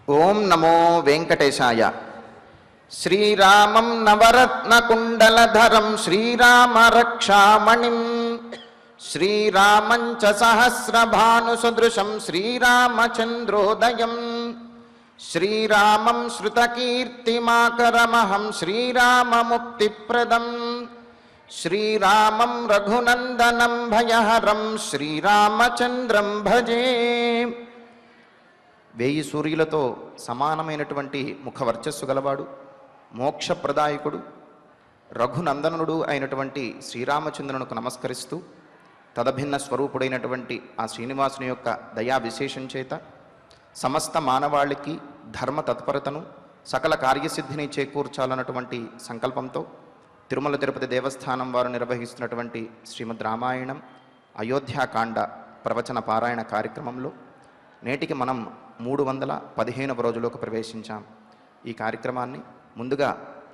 ఓం నమో వెంకటేశాయ. శ్రీరామం నవరత్నకుండలధరం శ్రీరామరక్షామణిం శ్రీరామం చ సహస్రభానుసదృశం శ్రీరామచంద్రోదయం శ్రీరామం శృతకీర్తిమాకరమహం శ్రీరామముక్తిప్రదం శ్రీరామం రఘునందనం భయహరం శ్రీరామచంద్రం భజే. 1000 సూర్యులతో సమానమైనటువంటి ముఖవర్చస్సు గలవాడు, మోక్షప్రదాయకుడు, రఘునందనుడు అయినటువంటి శ్రీరామచంద్రునికి నమస్కరిస్తూ తదభిన్న స్వరూపుడైనటువంటి ఆ శ్రీనివాసుని యొక్క దయా విశేషం చేత సమస్త మానవాళికి ధర్మ తత్పరతను సకల కార్యసిద్ధిని చేకూర్చాలన్నటువంటి సంకల్పంతో తిరుమల తిరుపతి దేవస్థానం వారు నిర్వహిస్తున్నటువంటి శ్రీమద్ రామాయణం అయోధ్యాకాండ ప్రవచన పారాయణ కార్యక్రమంలో నేటికి మనం 315వ రోజులోకి ప్రవేశించాం. ఈ కార్యక్రమాన్ని ముందుగా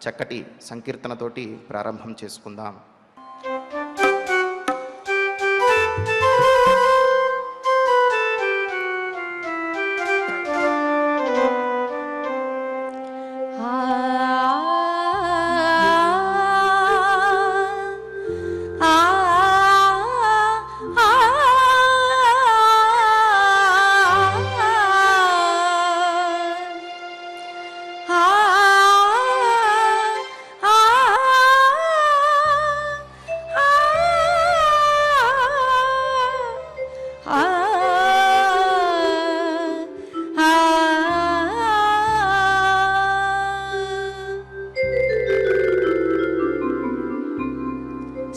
చక్కటి సంకీర్తనతోటి ప్రారంభం చేసుకుందాం.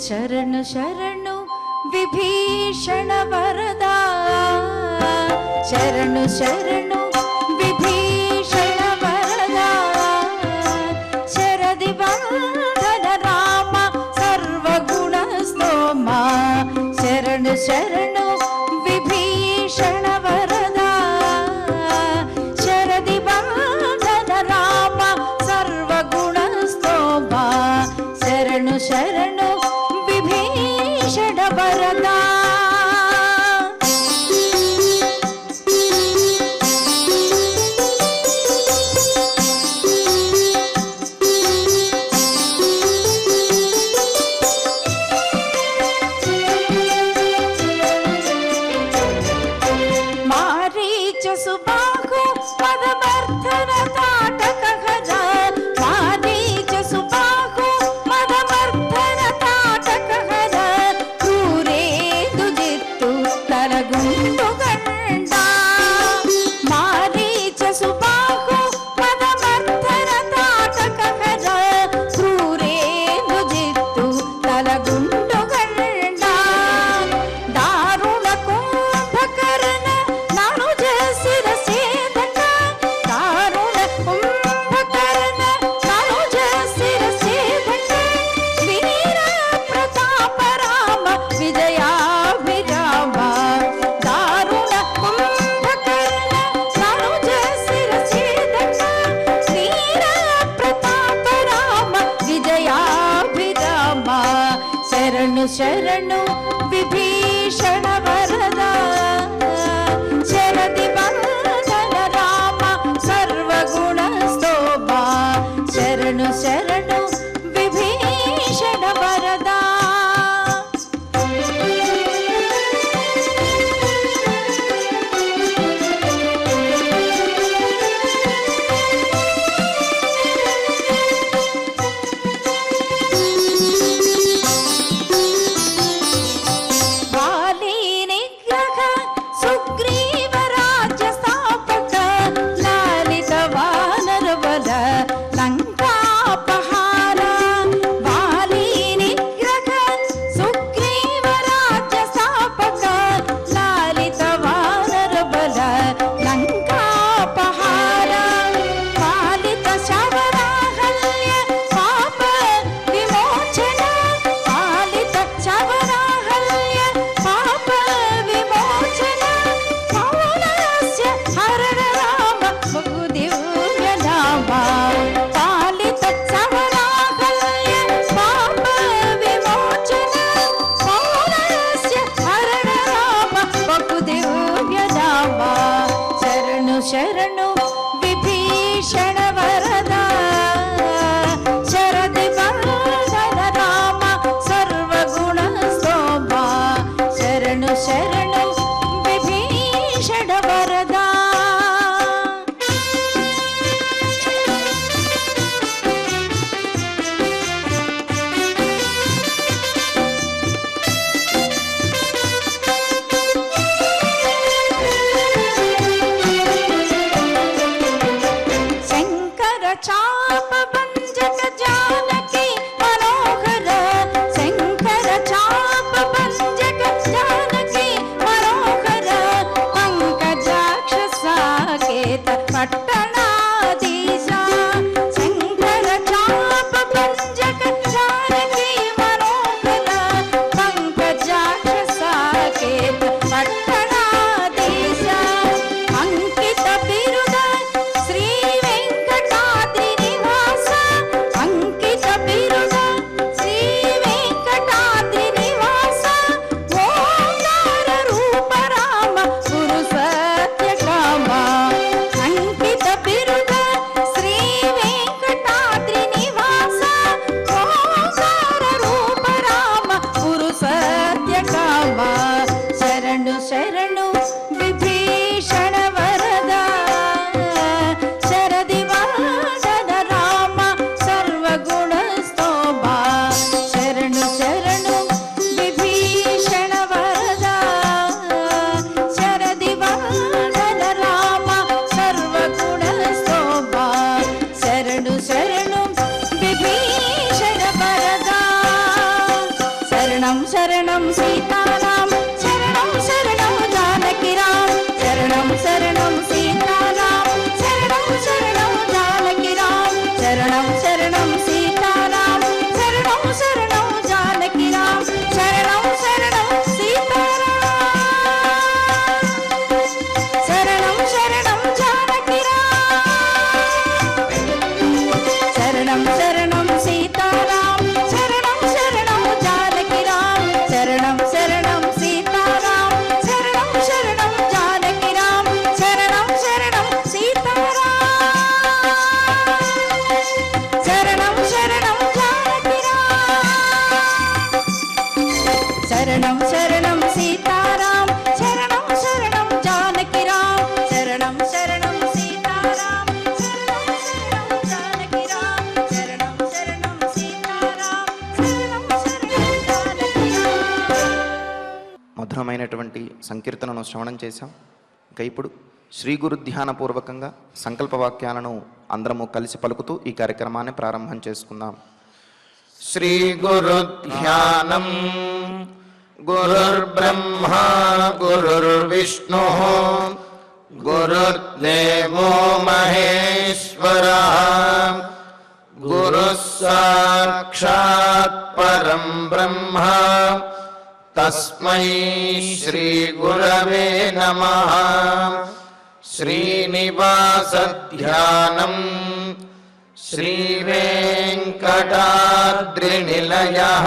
శరణు శరణు విభీషణ వరదా, శరణు శరణు విభీషణ వరదా, శరది బంధన రామ సర్వగుణ స్తోమా, శరణు శరణు విభీషణ వరదా, శరది బంధన రామ సర్వగుణ స్తోమా, శరణు శరణు విభీషణ వరదా. మారీచ సుబాహు పదమర్థన తాటక ఖజా, మారీచ సుబాహు పదమర్థన తాటక ఖజా, క్రూరేందు జిత్తు తలగుండు గండ, మారీచ సుబాహు పదమర్థన తాటక ఖజా, క్రూరేందు జిత్తు తలగుండు గండ, దారుణ కుంభకర్ణ నను చేసిన సేదట, దారుణ కుంభకర్ణ నను చేసిన సేదట, వీర ప్రతాప రామ విజయాభిరామ, దారుణ కుంభకర్ణ నను చేసిన సేదట, వీర ప్రతాప రామ విజయాభిరామ, శరణు శరణు విభీషణ వరదా, శరది బంధన రామ సర్వగుణ స్తోమా, శరణు శరణు విభీషణ వరదా. వాలి నిగ్రహ సుగ్రీవ రాజ్య స్థాపక, లాలిత వానర బల లంకాపహార, వాలి నిగ్రహ సుగ్రీవ రాజ్య స్థాపక, లాలిత వానర బల లంకాపహార, పాలిత శవరాహల్య పాప విమోచన, పాలిత శవరాహల్య పాప విమోచన, పౌలస్య హరణ రామ బహుదివ్య నామ, పాలిత శవరాహల్య పాప విమోచన, పౌలస్య హరణ రామ బహుదివ్య నామ, శరణు శరణు విభీషణ వరద శరది వరద రామ సర్వగుణ స్తోభా శరణు శరణు విభీషణ వరద చాప భంజక జానకి మనోహర శంకర చాప భంజక జానకి మనోహర పంకజాక్ష సాకేత పట్టణాధీశ శంకర చాప భంజక జానకి మనోహర పంకజాక్ష సాకేత పట్టణాధీశ అంకిత బిరుద శ్రీ వెంకటాద్రి నివాస అంకిత బిరుద శ్రీ వెంకటాద్రి నివాస ఓంకార రూప రామ గురు సత్యకామ అంకిత బిరుద శ్రీ వెంకటాద్రి నివాస ఓంకార రూప రామ గురు సత్యకామ శరణు శరణు విభీషణ వరద శరది వరద రామ సర్వగుణ స్తోభా శరణు శరణు విభీషణ వరద శరది వరద రామ సర్వగుణ స్తోభా శరణు శరణు విభీషణ వరద శరణం శరణం సీతారాం శరణం శరణం జానకి రాం శరణం శరణం సీతారాం శరణం శరణం జానకి రాం శరణం శరణం సీతారాం శరణం శరణం జానకి రాం శరణం శరణం సీతారాం శరణం శరణం జానకి రాం శరణం శరణం సీతారాం శరణం శరణం జానకి రాం శరణం శరణం సీతారాం శరణం శరణం జానకి రాం శరణం శరణం సీతారాం శరణం శరణం జానకి రాం శరణం శరణం సీతారాం శరణం శరణం జానకి రాం శరణం శరణం సీతారాం శరణం శరణం జానకి రాం శరణం శరణం సీతారాం శరణం శరణం జానకి రాం. మధురమైనటువంటి సంకీర్తనను శ్రవణం చేశాం. ఇక ఇప్పుడు శ్రీ గురు ధ్యానపూర్వకంగా సంకల్ప వాక్యాలను అందరము కలిసి పలుకుతూ ఈ కార్యక్రమాన్ని ప్రారంభం చేసుకుందాం. శ్రీ గురు ధ్యానం గురుర్బ్రహ్మా గురుర్విష్ణు గురుర్దేవో మహేశ్వరః గురుః సాక్షాత్ పరం బ్రహ్మ తస్మై శ్రీ గురవే నమః. శ్రీనివాస ధ్యానం శ్రీ వెంకటాద్రినిలయః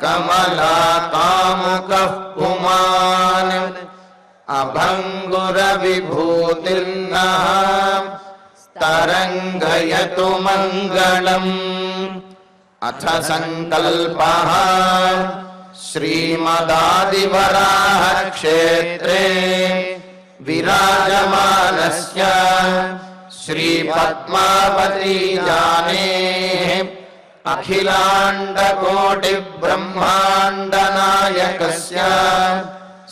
కమలాకాముకః పుమాన్ అభంగుర విభూతిర్నః తరంగయతు మంగళం. అథ సంకల్పః శ్రీమదాదివరాహ క్షేత్రే విరాజమానస్య శ్రీ పద్మావతీ జానేః అఖిలాండకోటి బ్రహ్మాండ నాయకస్య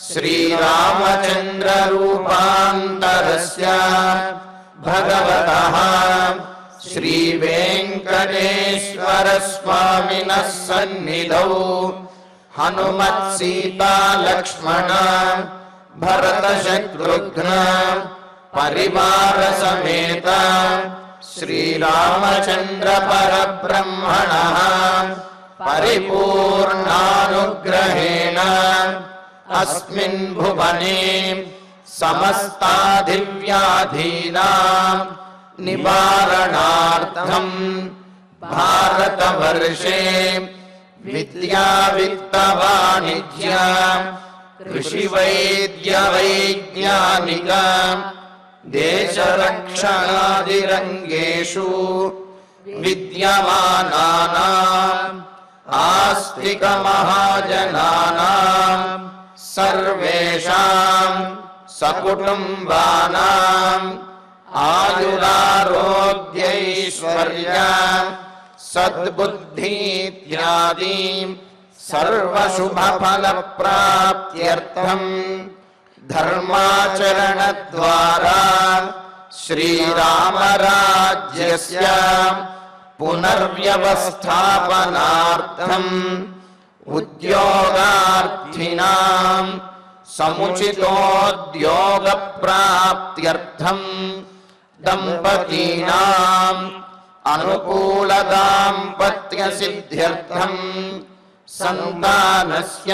శ్రీరామచంద్ర రూపాంతరస్య భగవతః శ్రీ వెంకటేశ్వర స్వామినః సన్నిధౌ హనుమత్ సీతా లక్ష్మణ భరత శత్రుఘ్న పరివార సమేత శ్రీరామచంద్ర పరబ్రహ్మణః పరిపూర్ణానుగ్రహేణ అస్మిన్ భువనే సమస్తాదివ్యాధీనాం నివారణార్థం భారతవర్షే విద్యా విత్త వాణిజ్య కృషి వైద్య వైజ్ఞానిక देशरक्षणादिरङ्गेषु विद्यमानानाम् आस्तिकमहाजनानां सर्वेषां सकुटुम्बानाम् आयुरारोग्यैश्वर्य सद्बुद्धीत्यादि सर्वशुभफलप्राप्त्यर्थम् धर्माचरणद्वारा श्रीरामराज्यस्य पुनर्व्यवस्थापनार्थम् उद्योगार्थिनां समुचितोद्योगप्राप्त्यर्थम् दम्पतीनाम् अनुकूलदाम्पत्यसिद्ध्यर्थम् सन्तानस्य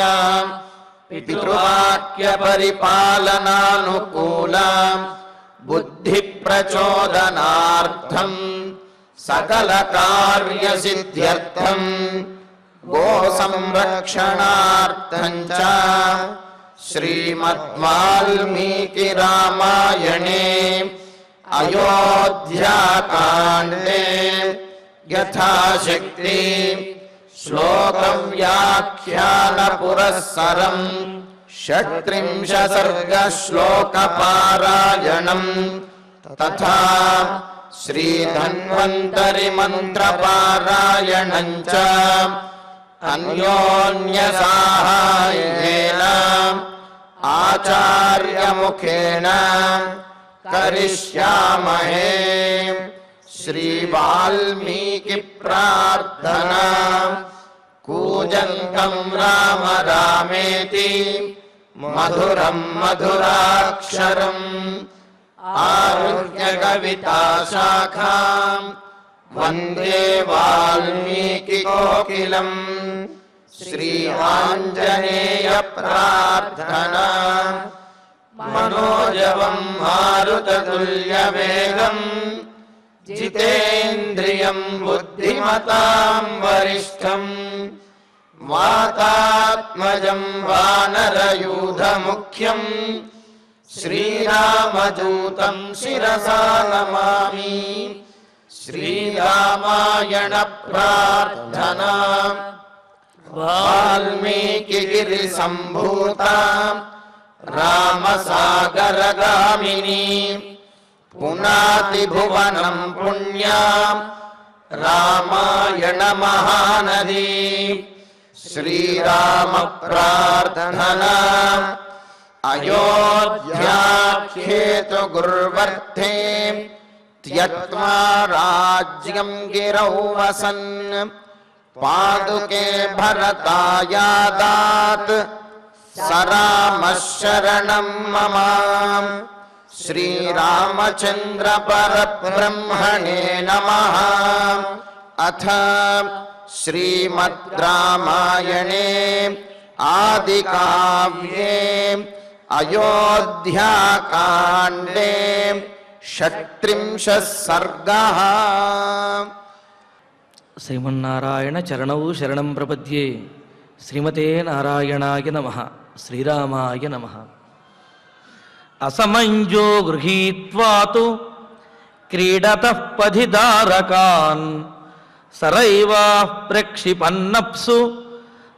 पितृवाक्यपरिपालनानुकूल बुद्धिप्रचोदनार्थम् सकलकार्यसिद्ध्यर्थम् गोसंरक्षणार्थम् च श्रीमद्वाल्मीकिरामायणे अयोध्याकाण्डे यथाशक्ति श्लोकव्याख्यानपुरःसरम् 36 सर्गश्लोकपारायणम् तथा श्रीधन्वन्तरिमन्त्रपारायणम् च अन्योन्यसाहाय्येन आचार्यमुखेन करिष्यामहे। श्रीवाल्मीकि प्रार्थना। कूजन्तं राम रामेति मधुरं मधुराक्षरम् आरुह्य कविताशाखां वन्दे वाल्मीकि कोकिलम्। श्रीआञ्जनेय प्रार्थना। मनोजवं मारुततुल्यवेगं जितेन्द्रियं बुद्धिमतां वरिष्ठं वातात्मजं वानरयूथमुख्यं श्रीरामदूतं शिरसा नमामि। श्रीरामायण प्रार्थना। वाल्मीकिगिरिसम्भूता रामसागरगामिनी पुनातिभुवनं पुण्या रामायण महानदी। श्रीराम प्रार्थना। अयोध्याख्येतु गुर्वर्थे त्यक्त्वा राज्यं गिरौ वसन् पादुके भरतायादात् स रामः शरणं मम। श्रीरामचन्द्र परब्रह्मणे नमः। अथ श्रीमद् रामायणे आदिकाव्ये अयोध्याकाण्डे 36 सर्गः। శ్రీమన్నారాయణ చరణౌ శరణం ప్రపద్యే. శ్రీమతే నారాయణాయ నమః. శ్రీరామాయ నమః. అసమంజో గృహీత్వాతు క్రీడతః పధిదారకాన్ సరైవా ప్రక్షిపన్నప్సు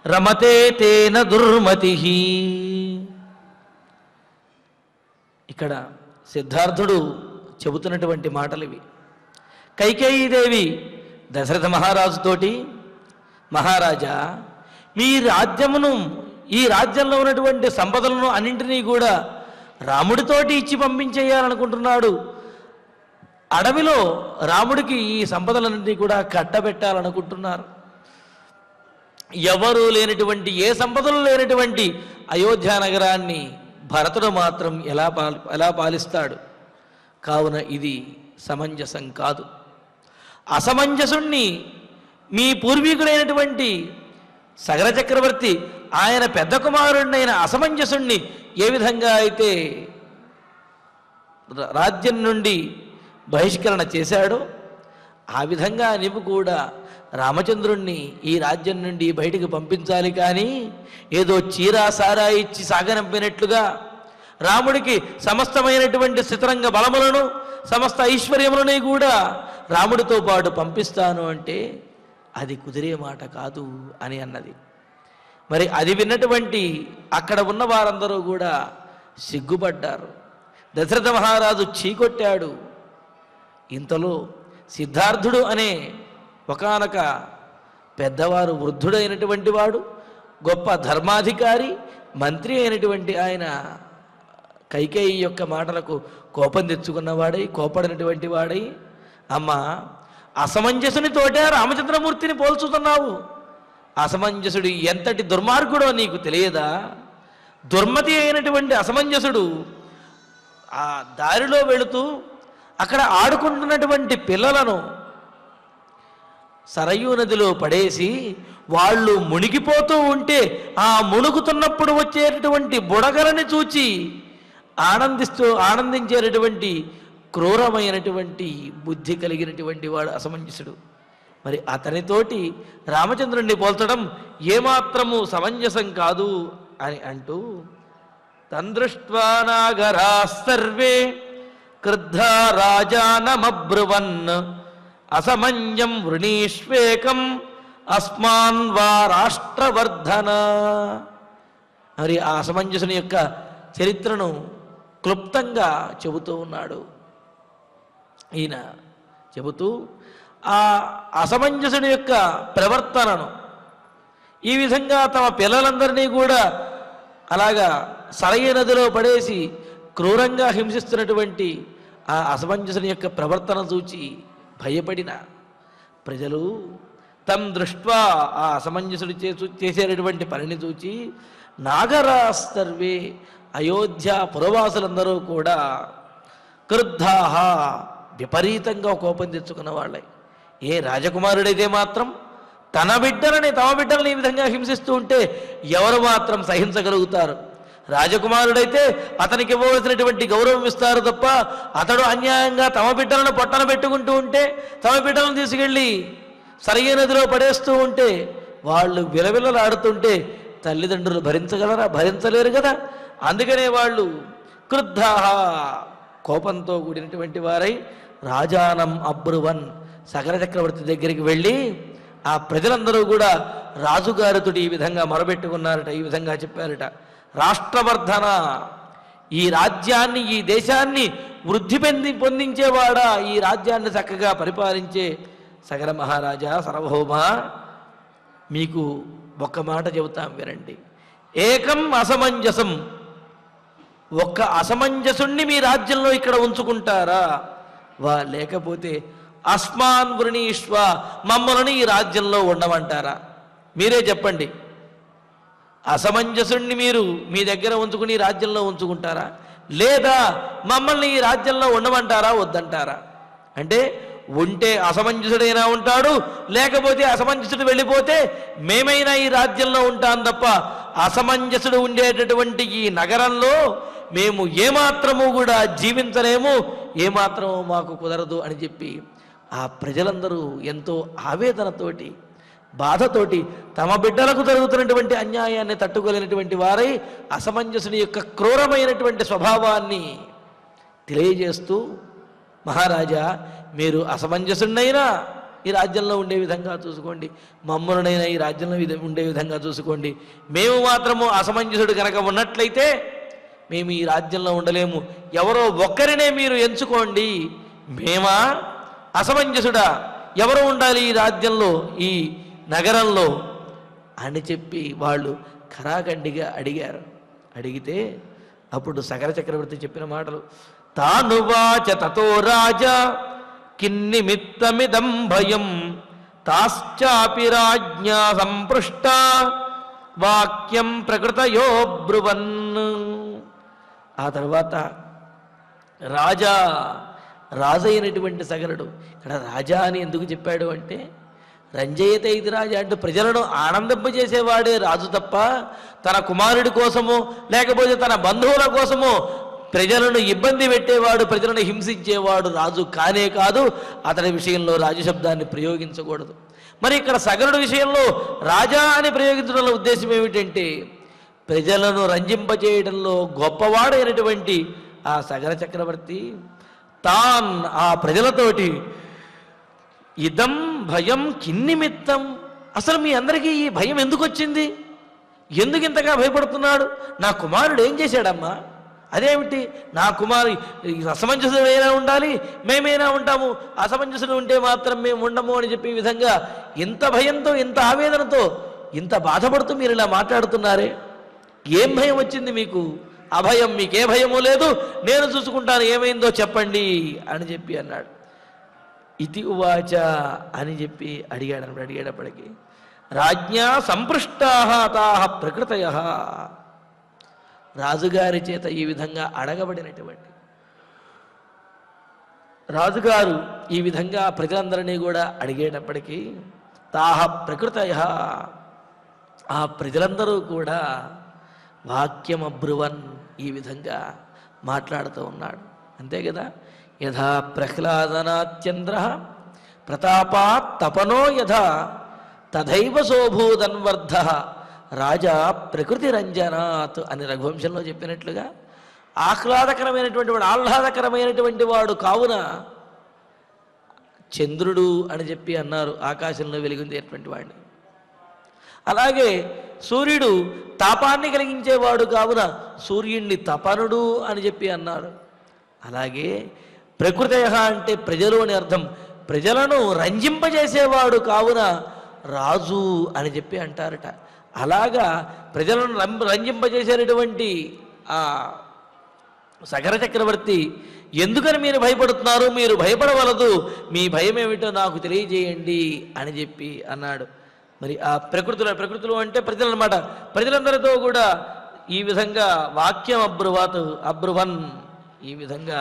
రమతే తేన దుర్మతిః. ఇక్కడ సిద్ధార్థుడు చెబుతున్నటువంటి మాటలివి. కైకేయీదేవి దశరథ మహారాజుతోటి, మహారాజా, మీ రాజ్యమును, ఈ రాజ్యంలో ఉన్నటువంటి సంపదలను అన్నింటినీ కూడా రాముడితోటి ఇచ్చి పంపించేయాలనుకుంటున్నాడు. అడవిలో రాముడికి ఈ సంపదలన్నింటినీ కూడా కట్టబెట్టాలనుకుంటున్నారు. ఎవరు లేనటువంటి, ఏ సంపదలు లేనటువంటి అయోధ్య నగరాన్ని భరతుడు మాత్రం ఎలా పాలిస్తాడు? కావున ఇది సమంజసం కాదు. అసమంజసుణ్ణి మీ పూర్వీకుడైనటువంటి సగర చక్రవర్తి ఆయన పెద్ద కుమారుడినైన అసమంజసుణ్ణి ఏ విధంగా అయితే రాజ్యం నుండి బహిష్కరణ చేశాడో ఆ విధంగా నీవు కూడా రామచంద్రుణ్ణి ఈ రాజ్యం నుండి బయటికి పంపించాలి. కానీ ఏదో చీరా సారా ఇచ్చి సాగనంపినట్లుగా రాముడికి సమస్తమైనటువంటి స్థితరంగ బలములను సమస్త ఐశ్వర్యములని కూడా రాముడితో పాటు పంపిస్తాను అంటే అది కుదిరే మాట కాదు అని అన్నది. మరి అది విన్నటువంటి అక్కడ ఉన్న వారందరూ కూడా సిగ్గుపడ్డారు. దశరథ మహారాజు చీకొట్టాడు. ఇంతలో సిద్ధార్థుడు అనే ఒకానొక పెద్దవారు, వృద్ధుడైనటువంటి వాడు, గొప్ప ధర్మాధికారి, మంత్రి అయినటువంటి ఆయన కైకేయి యొక్క మాటలకు కోపం తెచ్చుకున్నవాడై, కోపడినటువంటి వాడై, అమ్మా, అసమంజసునితోటే రామచంద్రమూర్తిని పోల్చుతున్నావు. అసమంజసుడు ఎంతటి దుర్మార్గుడో నీకు తెలియదా? దుర్మతి అయినటువంటి అసమంజసుడు ఆ దారిలో వెళుతూ అక్కడ ఆడుకుంటున్నటువంటి పిల్లలను సరయూ నదిలో పడేసి వాళ్ళు మునిగిపోతూ ఉంటే ఆ మునుగుతున్నప్పుడు వచ్చేటటువంటి బుడగలని చూచి ఆనందించేటటువంటి క్రూరమైనటువంటి బుద్ధి కలిగినటువంటి వాడు అసమంజసుడు. మరి అతనితోటి రామచంద్రుణ్ణి పోల్చడం ఏమాత్రము సమంజసం కాదు అని అంటూ, తందృష్ట్వా నాగరా సర్వే క్రుద్ధా రాజానమబ్రువన్ అసమంజం వృణీష్వేకం అస్మాన్ వా రాష్ట్రవర్ధన. మరి ఆ అసమంజసుని యొక్క చరిత్రను క్లుప్తంగా చెబుతూ ఉన్నాడు. ఈయన చెబుతూ ఆ అసమంజసుని యొక్క ప్రవర్తనను, ఈ విధంగా తమ పిల్లలందరినీ కూడా అలాగా సరయూ నదిలో పడేసి క్రూరంగా హింసిస్తున్నటువంటి ఆ అసమంజసుని యొక్క ప్రవర్తన చూచి భయపడిన ప్రజలు తం దృష్ట్వా, ఆ అసమంజసుడు చేసేటటువంటి పనిని చూచి, నాగరా సర్వే, అయోధ్య పురవాసులందరూ కూడా క్రుద్ధాహ, విపరీతంగా కోపం తెచ్చుకున్న వాళ్ళే. ఏ రాజకుమారుడైతే మాత్రం తమ బిడ్డలని ఈ విధంగా హింసిస్తూ ఉంటే ఎవరు మాత్రం సహించగలుగుతారు? రాజకుమారుడైతే అతనికి ఇవ్వవలసినటువంటి గౌరవం ఇస్తారు తప్ప, అతడు అన్యాయంగా తమ బిడ్డలను పొట్టన పెట్టుకుంటూ ఉంటే, తమ బిడ్డలను తీసుకెళ్ళి సరయూ నదిలో పడేస్తూ ఉంటే, వాళ్ళు విలవిలలాడుతుంటే తల్లిదండ్రులు భరించగలరా? భరించలేరు కదా. అందుకనే వాళ్ళు క్రుద్ధాహ, కోపంతో కూడినటువంటి వారై రాజానం అబ్రువన్, సగర చక్రవర్తి దగ్గరికి వెళ్ళి ఆ ప్రజలందరూ కూడా రాజుగారితో ఈ విధంగా మొరబెట్టుకున్నారట, ఈ విధంగా చెప్పారట, రాష్ట్రవర్ధన, ఈ రాజ్యాన్ని, ఈ దేశాన్ని వృద్ధి పొందించేవాడా, ఈ రాజ్యాన్ని చక్కగా పరిపాలించే సగర మహారాజా, సార్వభౌమ, మీకు ఒక్క మాట చెబుతాం వినండి. ఏకం అసమంజసం, ఒక్క అసమంజసుణ్ణి మీ రాజ్యంలో ఇక్కడ ఉంచుకుంటారా? లేకపోతే అస్మాన్ వృణీష్వ, మమ్మల్ని ఈ రాజ్యంలో ఉండమంటారా? మీరే చెప్పండి. అసమంజసుణ్ణి మీరు మీ దగ్గర ఉంచుకుని రాజ్యంలో ఉంచుకుంటారా, లేదా మమ్మల్ని ఈ రాజ్యంలో ఉండమంటారా, వద్దంటారా? అంటే ఉంటే అసమంజసుడైనా ఉంటాడు, లేకపోతే అసమంజసుడు వెళ్ళిపోతే మేమైనా ఈ రాజ్యంలో ఉంటాం తప్ప అసమంజసుడు ఉండేటటువంటి ఈ నగరంలో మేము ఏమాత్రము కూడా జీవించలేము, ఏమాత్రము మాకు కుదరదు అని చెప్పి ఆ ప్రజలందరూ ఎంతో ఆవేదనతోటి, బాధతోటి, తమ బిడ్డలకు జరుగుతున్నటువంటి అన్యాయాన్ని తట్టుకోలేనటువంటి వారై అసమంజసుని యొక్క క్రూరమైనటువంటి స్వభావాన్ని తెలియజేస్తూ, మహారాజా, మీరు అసమంజసునైనా ఈ రాజ్యంలో ఉండే విధంగా చూసుకోండి, మమ్మల్నైనా ఈ రాజ్యంలో ఉండే విధంగా చూసుకోండి. మేము మాత్రము అసమంజసుడు కనుక ఉన్నట్లయితే మేము ఈ రాజ్యంలో ఉండలేము, ఎవరో ఒక్కరినే మీరు ఎంచుకోండి. మేమా అసమంజసుడా? ఎవరు ఉండాలి ఈ రాజ్యంలో, ఈ నగరంలో అని చెప్పి వాళ్ళు ఖరాఖండిగా అడిగారు. అడిగితే అప్పుడు సగర చక్రవర్తి చెప్పిన మాటలు, తానువాచ తతో రాజా కిన్నిమిత్తమిదం భయం తాశ్చాపి రాజ్ఞా సంపృష్ట వాక్యం ప్రకృతయో బ్రువన్. ఆ తర్వాత రాజైనటువంటి సగరుడు, ఇక్కడ రాజా అని ఎందుకు చెప్పాడు అంటే, రంజయతే ఇది రాజా అంటూ ప్రజలను ఆనందింపజేసేవాడే రాజు తప్ప తన కుమారుడి కోసమో లేకపోతే తన బంధువుల కోసమో ప్రజలను ఇబ్బంది పెట్టేవాడు, ప్రజలను హింసించేవాడు రాజు కానే కాదు. అతని విషయంలో రాజశబ్దాన్ని ప్రయోగించకూడదు. మరి ఇక్కడ సగరుడు విషయంలో రాజా అని ప్రయోగించడంలో ఉద్దేశం ఏమిటంటే, ప్రజలను రంజింపచేయడంలో గొప్పవాడైనటువంటి ఆ సగర చక్రవర్తి తాన్ ఆ ప్రజలతోటి ఇదం భయం కిన్నిమిత్తం, అసలు మీ అందరికీ ఈ భయం ఎందుకు వచ్చింది? ఎందుకు ఇంతగా భయపడుతున్నాడు? నా కుమారుడు ఏం చేశాడమ్మా? అదేమిటి, నా కుమారు అసమంజసుడైనా ఉండాలి, మేమైనా ఉంటాము, అసమంజసుడు ఉంటే మాత్రం మేము ఉండము అని చెప్పే విధంగా ఇంత భయంతో, ఇంత ఆవేదనతో, ఇంత బాధపడుతూ మీరు ఇలా మాట్లాడుతున్నారే, ఏం భయం వచ్చింది మీకు? అభయం, మీకే భయమూ లేదు, నేను చూసుకుంటాను, ఏమైందో చెప్పండి అని చెప్పి అన్నాడు. ఇతి ఉవాచ అని చెప్పి అడిగేటప్పటికి రాజ్ఞా సంపృష్టాః తాః ప్రకృతయః, రాజుగారి చేత ఈ విధంగా అడగబడినటువంటి రాజుగారు ఈ విధంగా ప్రజలందరినీ కూడా అడిగేటప్పటికీ తాః ప్రకృతయః, ఆ ప్రజలందరూ కూడా వాక్యమబ్రువన్, ఈ విధంగా మాట్లాడుతూ ఉన్నాడు. అంతే కదా, యథా ప్రహ్లాదనాత్యంద్ర ప్రతాపాత్ తపనో యథా తథైవ శోభూదన్వర్ధ రాజా ప్రకృతి రంజనాత్ అని రఘువంశంలో చెప్పినట్లుగా ఆహ్లాదకరమైనటువంటి వాడు, ఆహ్లాదకరమైనటువంటి వాడు కావున చంద్రుడు అని చెప్పి అన్నారు, ఆకాశంలో వెలిగించేటువంటి వాడిని. అలాగే సూర్యుడు తాపాన్ని కలిగించేవాడు కావున సూర్యుణ్ణి తపనుడు అని చెప్పి అన్నారు. అలాగే ప్రకృతయ అంటే ప్రజలు అని అర్థం, ప్రజలను రంజింపజేసేవాడు కావున రాజు అని చెప్పి అంటారట. అలాగా ప్రజలను రంజింపజేసేటటువంటి ఆ సగర చక్రవర్తి ఎందుకని మీరు భయపడుతున్నారు? మీరు భయపడవలదు, మీ భయం ఏమిటో నాకు తెలియజేయండి అని చెప్పి అన్నాడు. మరి ఆ ప్రకృతిలో అంటే ప్రజలు అన్నమాట, ప్రజలందరితో కూడా ఈ విధంగా వాక్యం అబ్రువన్ ఈ విధంగా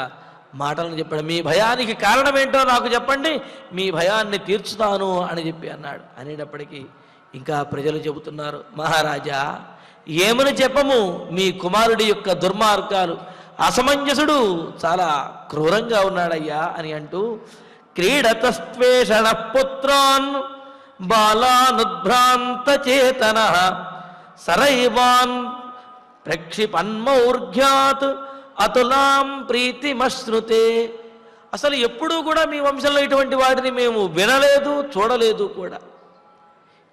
మాటలను చెప్పాడు. మీ భయానికి కారణం ఏంటో నాకు చెప్పండి, మీ భయాన్ని తీర్చుతాను అని చెప్పి అన్నాడు. అనేటప్పటికీ ఇంకా ప్రజలు చెబుతున్నారు, మహారాజా ఏమని చెప్పము, మీ కుమారుడి యొక్క దుర్మార్గాలు, అసమంజసుడు చాలా క్రూరంగా ఉన్నాడయ్యా అని అంటూ క్రీడతస్త్వేషణ పుత్రాన్ బాలానుద్భ్రాంత చేతన సరైవాన్ ప్రక్షిపన్మౌర్ఘ్యాత్ అతులాం ప్రీతిమశ్నుతే. అసలు ఎప్పుడూ కూడా మీ వంశంలో ఇటువంటి వాటిని మేము వినలేదు, చూడలేదు కూడా.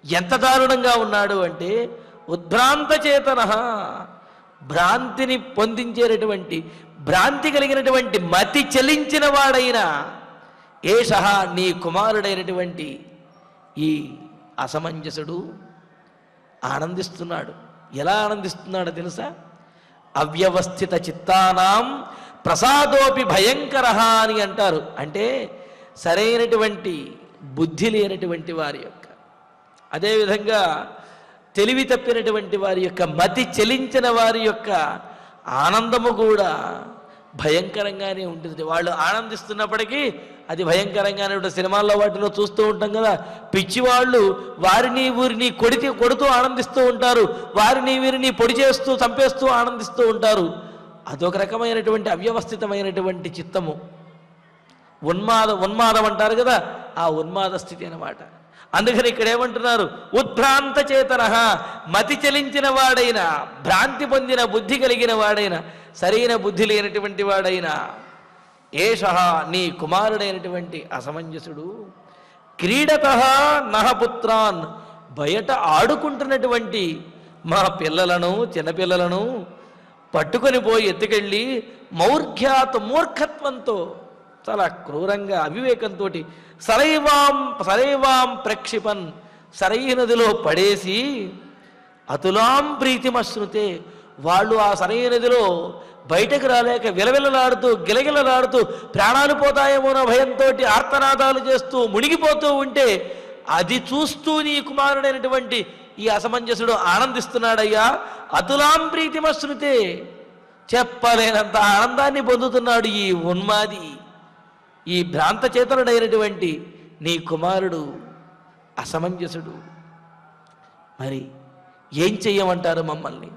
ఎంత దారుణంగా ఉన్నాడు అంటే ఉద్భ్రాంత చేతన, భ్రాంతిని పొందించేటటువంటి, భ్రాంతి కలిగినటువంటి, మతి చలించిన వాడైన ఏషః నీ కుమారుడైనటువంటి ఈ అసమంజసుడు ఆనందిస్తున్నాడు. ఎలా ఆనందిస్తున్నాడో తెలుసా? అవ్యవస్థిత చిత్తానాం ప్రసాదోపి భయంకర అని అంటారు. అంటే సరైనటువంటి బుద్ధి లేనటువంటి వారి యొక్క, అదేవిధంగా తెలివి తప్పినటువంటి వారి యొక్క, మతి చెలించిన వారి యొక్క ఆనందము కూడా భయంకరంగానే ఉంటుంది. వాళ్ళు ఆనందిస్తున్నప్పటికీ అది భయంకరంగానే ఉంటుంది. సినిమాల్లో వాటిలో చూస్తూ ఉంటాం కదా, పిచ్చివాళ్ళు వారిని వీరిని కొడుతూ ఆనందిస్తూ ఉంటారు, వారిని వీరిని పొడి చేస్తూ చంపేస్తూ ఆనందిస్తూ ఉంటారు. అదొక రకమైనటువంటి అవ్యవస్థితమైనటువంటి చిత్తము, ఉన్మాదం అంటారు కదా, ఆ ఉన్మాద స్థితి అన్నమాట. అందుకని ఇక్కడ ఏమంటున్నారు, ఉద్భ్రాంత చేతన, మతి చలించిన వాడైన, భ్రాంతి పొందిన బుద్ధి కలిగిన వాడైన, సరైన బుద్ధి లేనటువంటి వాడైన ఏషః నీ కుమారుడైనటువంటి అసమంజసుడు క్రీడతః నహపుత్రాన్, బయట ఆడుకుంటున్నటువంటి మా పిల్లలను, చిన్నపిల్లలను పట్టుకొని పోయి ఎత్తుకెళ్ళి మౌర్ఘ్యాత్, మూర్ఖత్వంతో, చాలా క్రూరంగా అవివేకంతో సరైవాం ప్రక్షిపన్, సరైనదిలో పడేసి అతులాం ప్రీతిమశ్నుతే, వాళ్ళు ఆ సరైనదిలో బయటకు రాలేక విలవిలలాడుతూ గిలగిలలాడుతూ ప్రాణాలు పోతాయేమోన భయంతో ఆర్తనాదాలు చేస్తూ మునిగిపోతూ ఉంటే అది చూస్తూ నీ కుమారుడైనటువంటి ఈ అసమంజసుడు ఆనందిస్తున్నాడయ్యా. అతులాం ప్రీతిమశ్నుతే, చెప్పలేనంత ఆనందాన్ని పొందుతున్నాడు ఈ ఉన్మాది, ఈ భ్రాంత చేతనుడైనటువంటి నీ కుమారుడు అసమంజసుడు. మరి ఏం చెయ్యమంటారు మమ్మల్ని?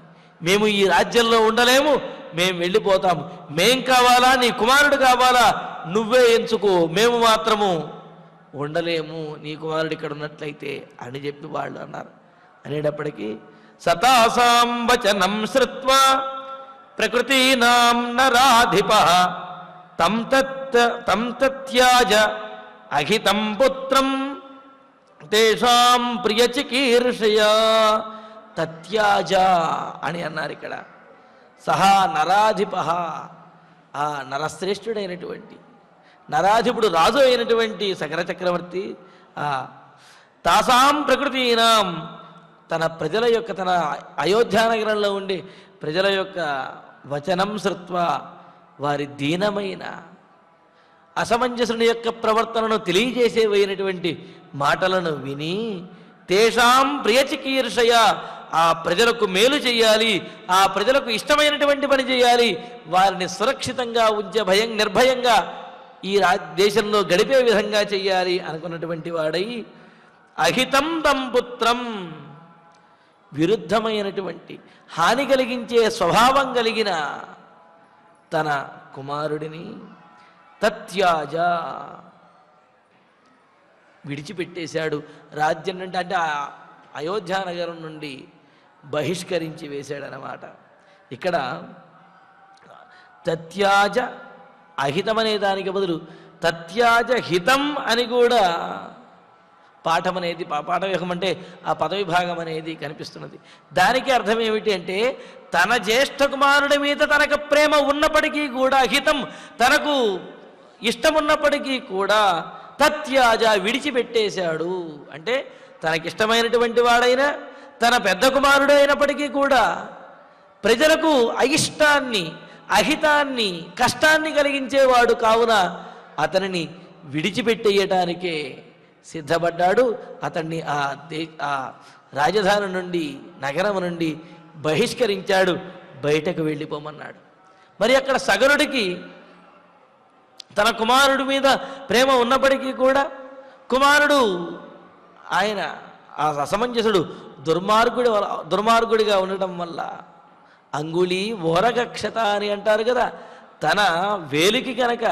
మేము ఈ రాజ్యంలో ఉండలేము, మేము వెళ్ళిపోతాము. మేం కావాలా, నీ కుమారుడు కావాలా, నువ్వే ఎంచుకో, మేము మాత్రము ఉండలేము నీ కుమారుడు ఇక్కడ ఉన్నట్లయితే అని చెప్పి వాళ్ళు అన్నారు. అనేటప్పటికీ సతాసాం వచనం శ్రుత్వా ప్రకృతీనాం నరాధిపః తం తత్యాజ అహితం పుత్రం తేషాం ప్రియచికీర్షయా. తత్యాజ అని అన్నారు ఇక్కడ. సహా నరాధిపః, ఆ నరశ్రేష్ఠుడైనటువంటి నరాధిపుడు రాజు అయినటువంటి సగర చక్రవర్తి తాసాం ప్రకృతీనాం, తన ప్రజల యొక్క, తన అయోధ్యానగరంలో ఉండే ప్రజల యొక్క వచనం శ్రుత్వా, వారి దీనమైన అసమంజసుని యొక్క ప్రవర్తనను తెలియజేసేవైనటువంటి మాటలను విని తేషాం ప్రియచికీర్షయ, ఆ ప్రజలకు మేలు చేయాలి, ఆ ప్రజలకు ఇష్టమైనటువంటి పని చేయాలి, వారిని సురక్షితంగా ఉంచే నిర్భయంగా ఈ దేశంలో గడిపే విధంగా చెయ్యాలి అనుకున్నటువంటి వాడై అహితం తం పుత్రం, విరుద్ధమైనటువంటి హాని కలిగించే స్వభావం కలిగిన తన కుమారుడిని తత్యాజ విడిచిపెట్టేశాడు. రాజ్యం నుండి అంటే అయోధ్యానగరం నుండి బహిష్కరించి వేశాడనమాట. ఇక్కడ తత్యాజ అహితం అనే దానికి బదులు తత్యాజ హితం అని కూడా పాఠం అనేది పాఠవ్యూహం అంటే ఆ పదవిభాగం అనేది కనిపిస్తున్నది. దానికి అర్థం ఏమిటి అంటే తన జ్యేష్ఠ కుమారుడి మీద తనకు ప్రేమ ఉన్నప్పటికీ కూడా, హితం తనకు ఇష్టం ఉన్నప్పటికీ కూడా తత్యాజ విడిచిపెట్టేశాడు. అంటే తనకిష్టమైనటువంటి వాడైనా తన పెద్ద కుమారుడు అయినప్పటికీ కూడా ప్రజలకు అయిష్టాన్ని, అహితాన్ని, కష్టాన్ని కలిగించేవాడు కావున అతనిని విడిచిపెట్టేయటానికే సిద్ధపడ్డాడు. అతన్ని ఆ రాజధాని నుండి, నగరం నుండి బహిష్కరించాడు, బయటకు వెళ్ళిపోమన్నాడు. మరి అక్కడ సగరుడికి తన కుమారుడి మీద ప్రేమ ఉన్నప్పటికీ కూడా కుమారుడు ఆయన ఆ అసమంజసుడు దుర్మార్గుడిగా ఉండటం వల్ల అంగుళి ఓరగక్షత అని అంటారు కదా, తన వేలికి కనుక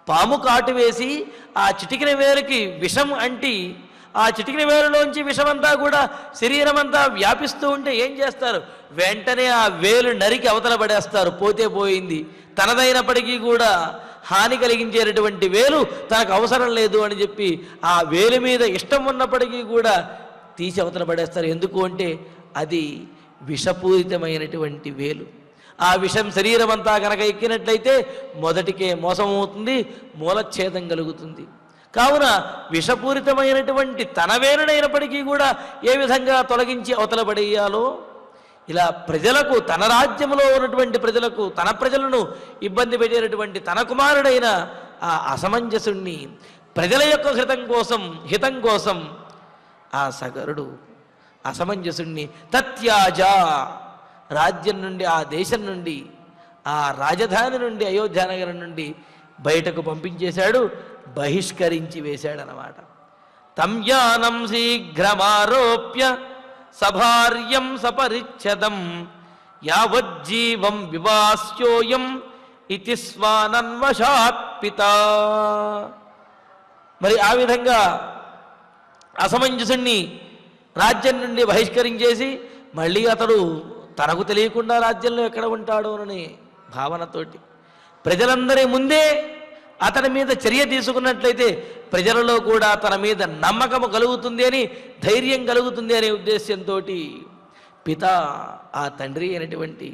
పాము కాటు వేసి ఆ చిటికిన వేలుకి విషం అంటి ఆ చిటికిన వేలులోంచి విషమంతా కూడా శరీరం అంతా వ్యాపిస్తూ ఉంటే ఏం చేస్తారు? వెంటనే ఆ వేలు నరికి అవతల పడేస్తారు. పోతే పోయింది. తనదైనప్పటికీ కూడా హాని కలిగించేటటువంటి వేలు తనకు అవసరం లేదు అని చెప్పి ఆ వేలు మీద ఇష్టం ఉన్నప్పటికీ కూడా తీసి అవతల పడేస్తారు. ఎందుకు అంటే అది విషపూరితమైనటువంటి వేలు. ఆ విషం శరీరం అంతా కనుక ఎక్కినట్లయితే మొదటికే మోసం అవుతుంది, మూలఛేదం కలుగుతుంది. కావున విషపూరితమైనటువంటి తన వేలునైనప్పటికీ కూడా ఏ విధంగా తొలగించి అవతల పడేయాలో ఇలా ప్రజలకు, తన రాజ్యంలో ఉన్నటువంటి ప్రజలకు, తన ప్రజలను ఇబ్బంది పెట్టేటటువంటి తన కుమారుడైన ఆ అసమంజసుణ్ణి ప్రజల యొక్క హితం కోసం ఆ సగరుడు అసమంజసుణ్ణి తత్యాజ, రాజ్యం నుండి, ఆ దేశం నుండి, ఆ రాజధాని నుండి, అయోధ్యానగరం నుండి బయటకు పంపించేశాడు, బహిష్కరించి వేశాడనమాట. తంయానం శీఘ్రమారోప్య సభార్యం సపరిచ్ఛదం యావజ్జీవం వివాస్యోయం ఇతి స్వానన్వశాత్ పితా. మరి ఆ విధంగా అసమంజసుణ్ణి రాజ్యం నుండి బహిష్కరించేసి మళ్ళీ అతడు తనకు తెలియకుండా రాజ్యంలో ఎక్కడ ఉంటాడో అనే భావనతోటి ప్రజలందరి ముందే అతని మీద చర్య తీసుకున్నట్లయితే ప్రజలలో కూడా తన మీద నమ్మకము కలుగుతుంది అని, ధైర్యం కలుగుతుంది అనే ఉద్దేశంతో పిత, ఆ తండ్రి అయినటువంటి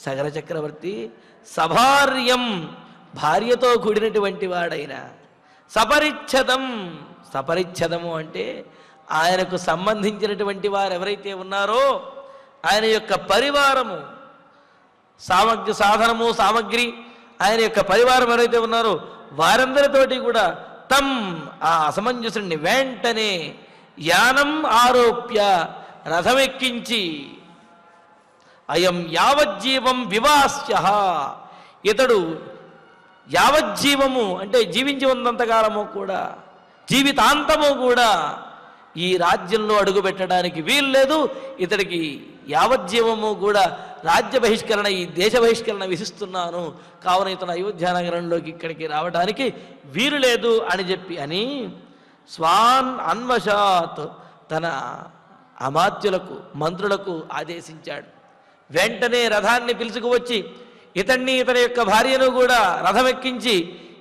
సగర చక్రవర్తి సభార్యం, భార్యతో కూడినటువంటి వాడైన సపరిచ్ఛదము అంటే ఆయనకు సంబంధించినటువంటి వారు ఎవరైతే ఉన్నారో ఆయన యొక్క పరివారము, సాధనము సామగ్రి, ఆయన యొక్క పరివారం ఎవరైతే ఉన్నారో వారందరితోటి కూడా ఆ అసమంజసుని వెంటనే యానం ఆరోప్య, రథమెక్కించి అయం యావజ్జీవం వివాస్య, ఇతడు యావజ్జీవము అంటే జీవించి ఉన్నంతకాలము కూడా, జీవితాంతము కూడా ఈ రాజ్యంలో అడుగు పెట్టడానికి వీలు లేదు. ఇతడికి యావజ్జీవము కూడా రాజ్య బహిష్కరణ, ఈ దేశ బహిష్కరణ విధిస్తున్నాను. కావున ఇతను అయోధ్యానగరంలోకి ఇక్కడికి రావడానికి వీలు లేదు అని చెప్పి అని స్వాన్ అన్వశాత్, తన అమాత్యులకు మంత్రులకు ఆదేశించాడు. వెంటనే రథాన్ని పిలుచుకువచ్చి ఇతన్ని ఇతని యొక్క భార్యను కూడా రథం ఎక్కించి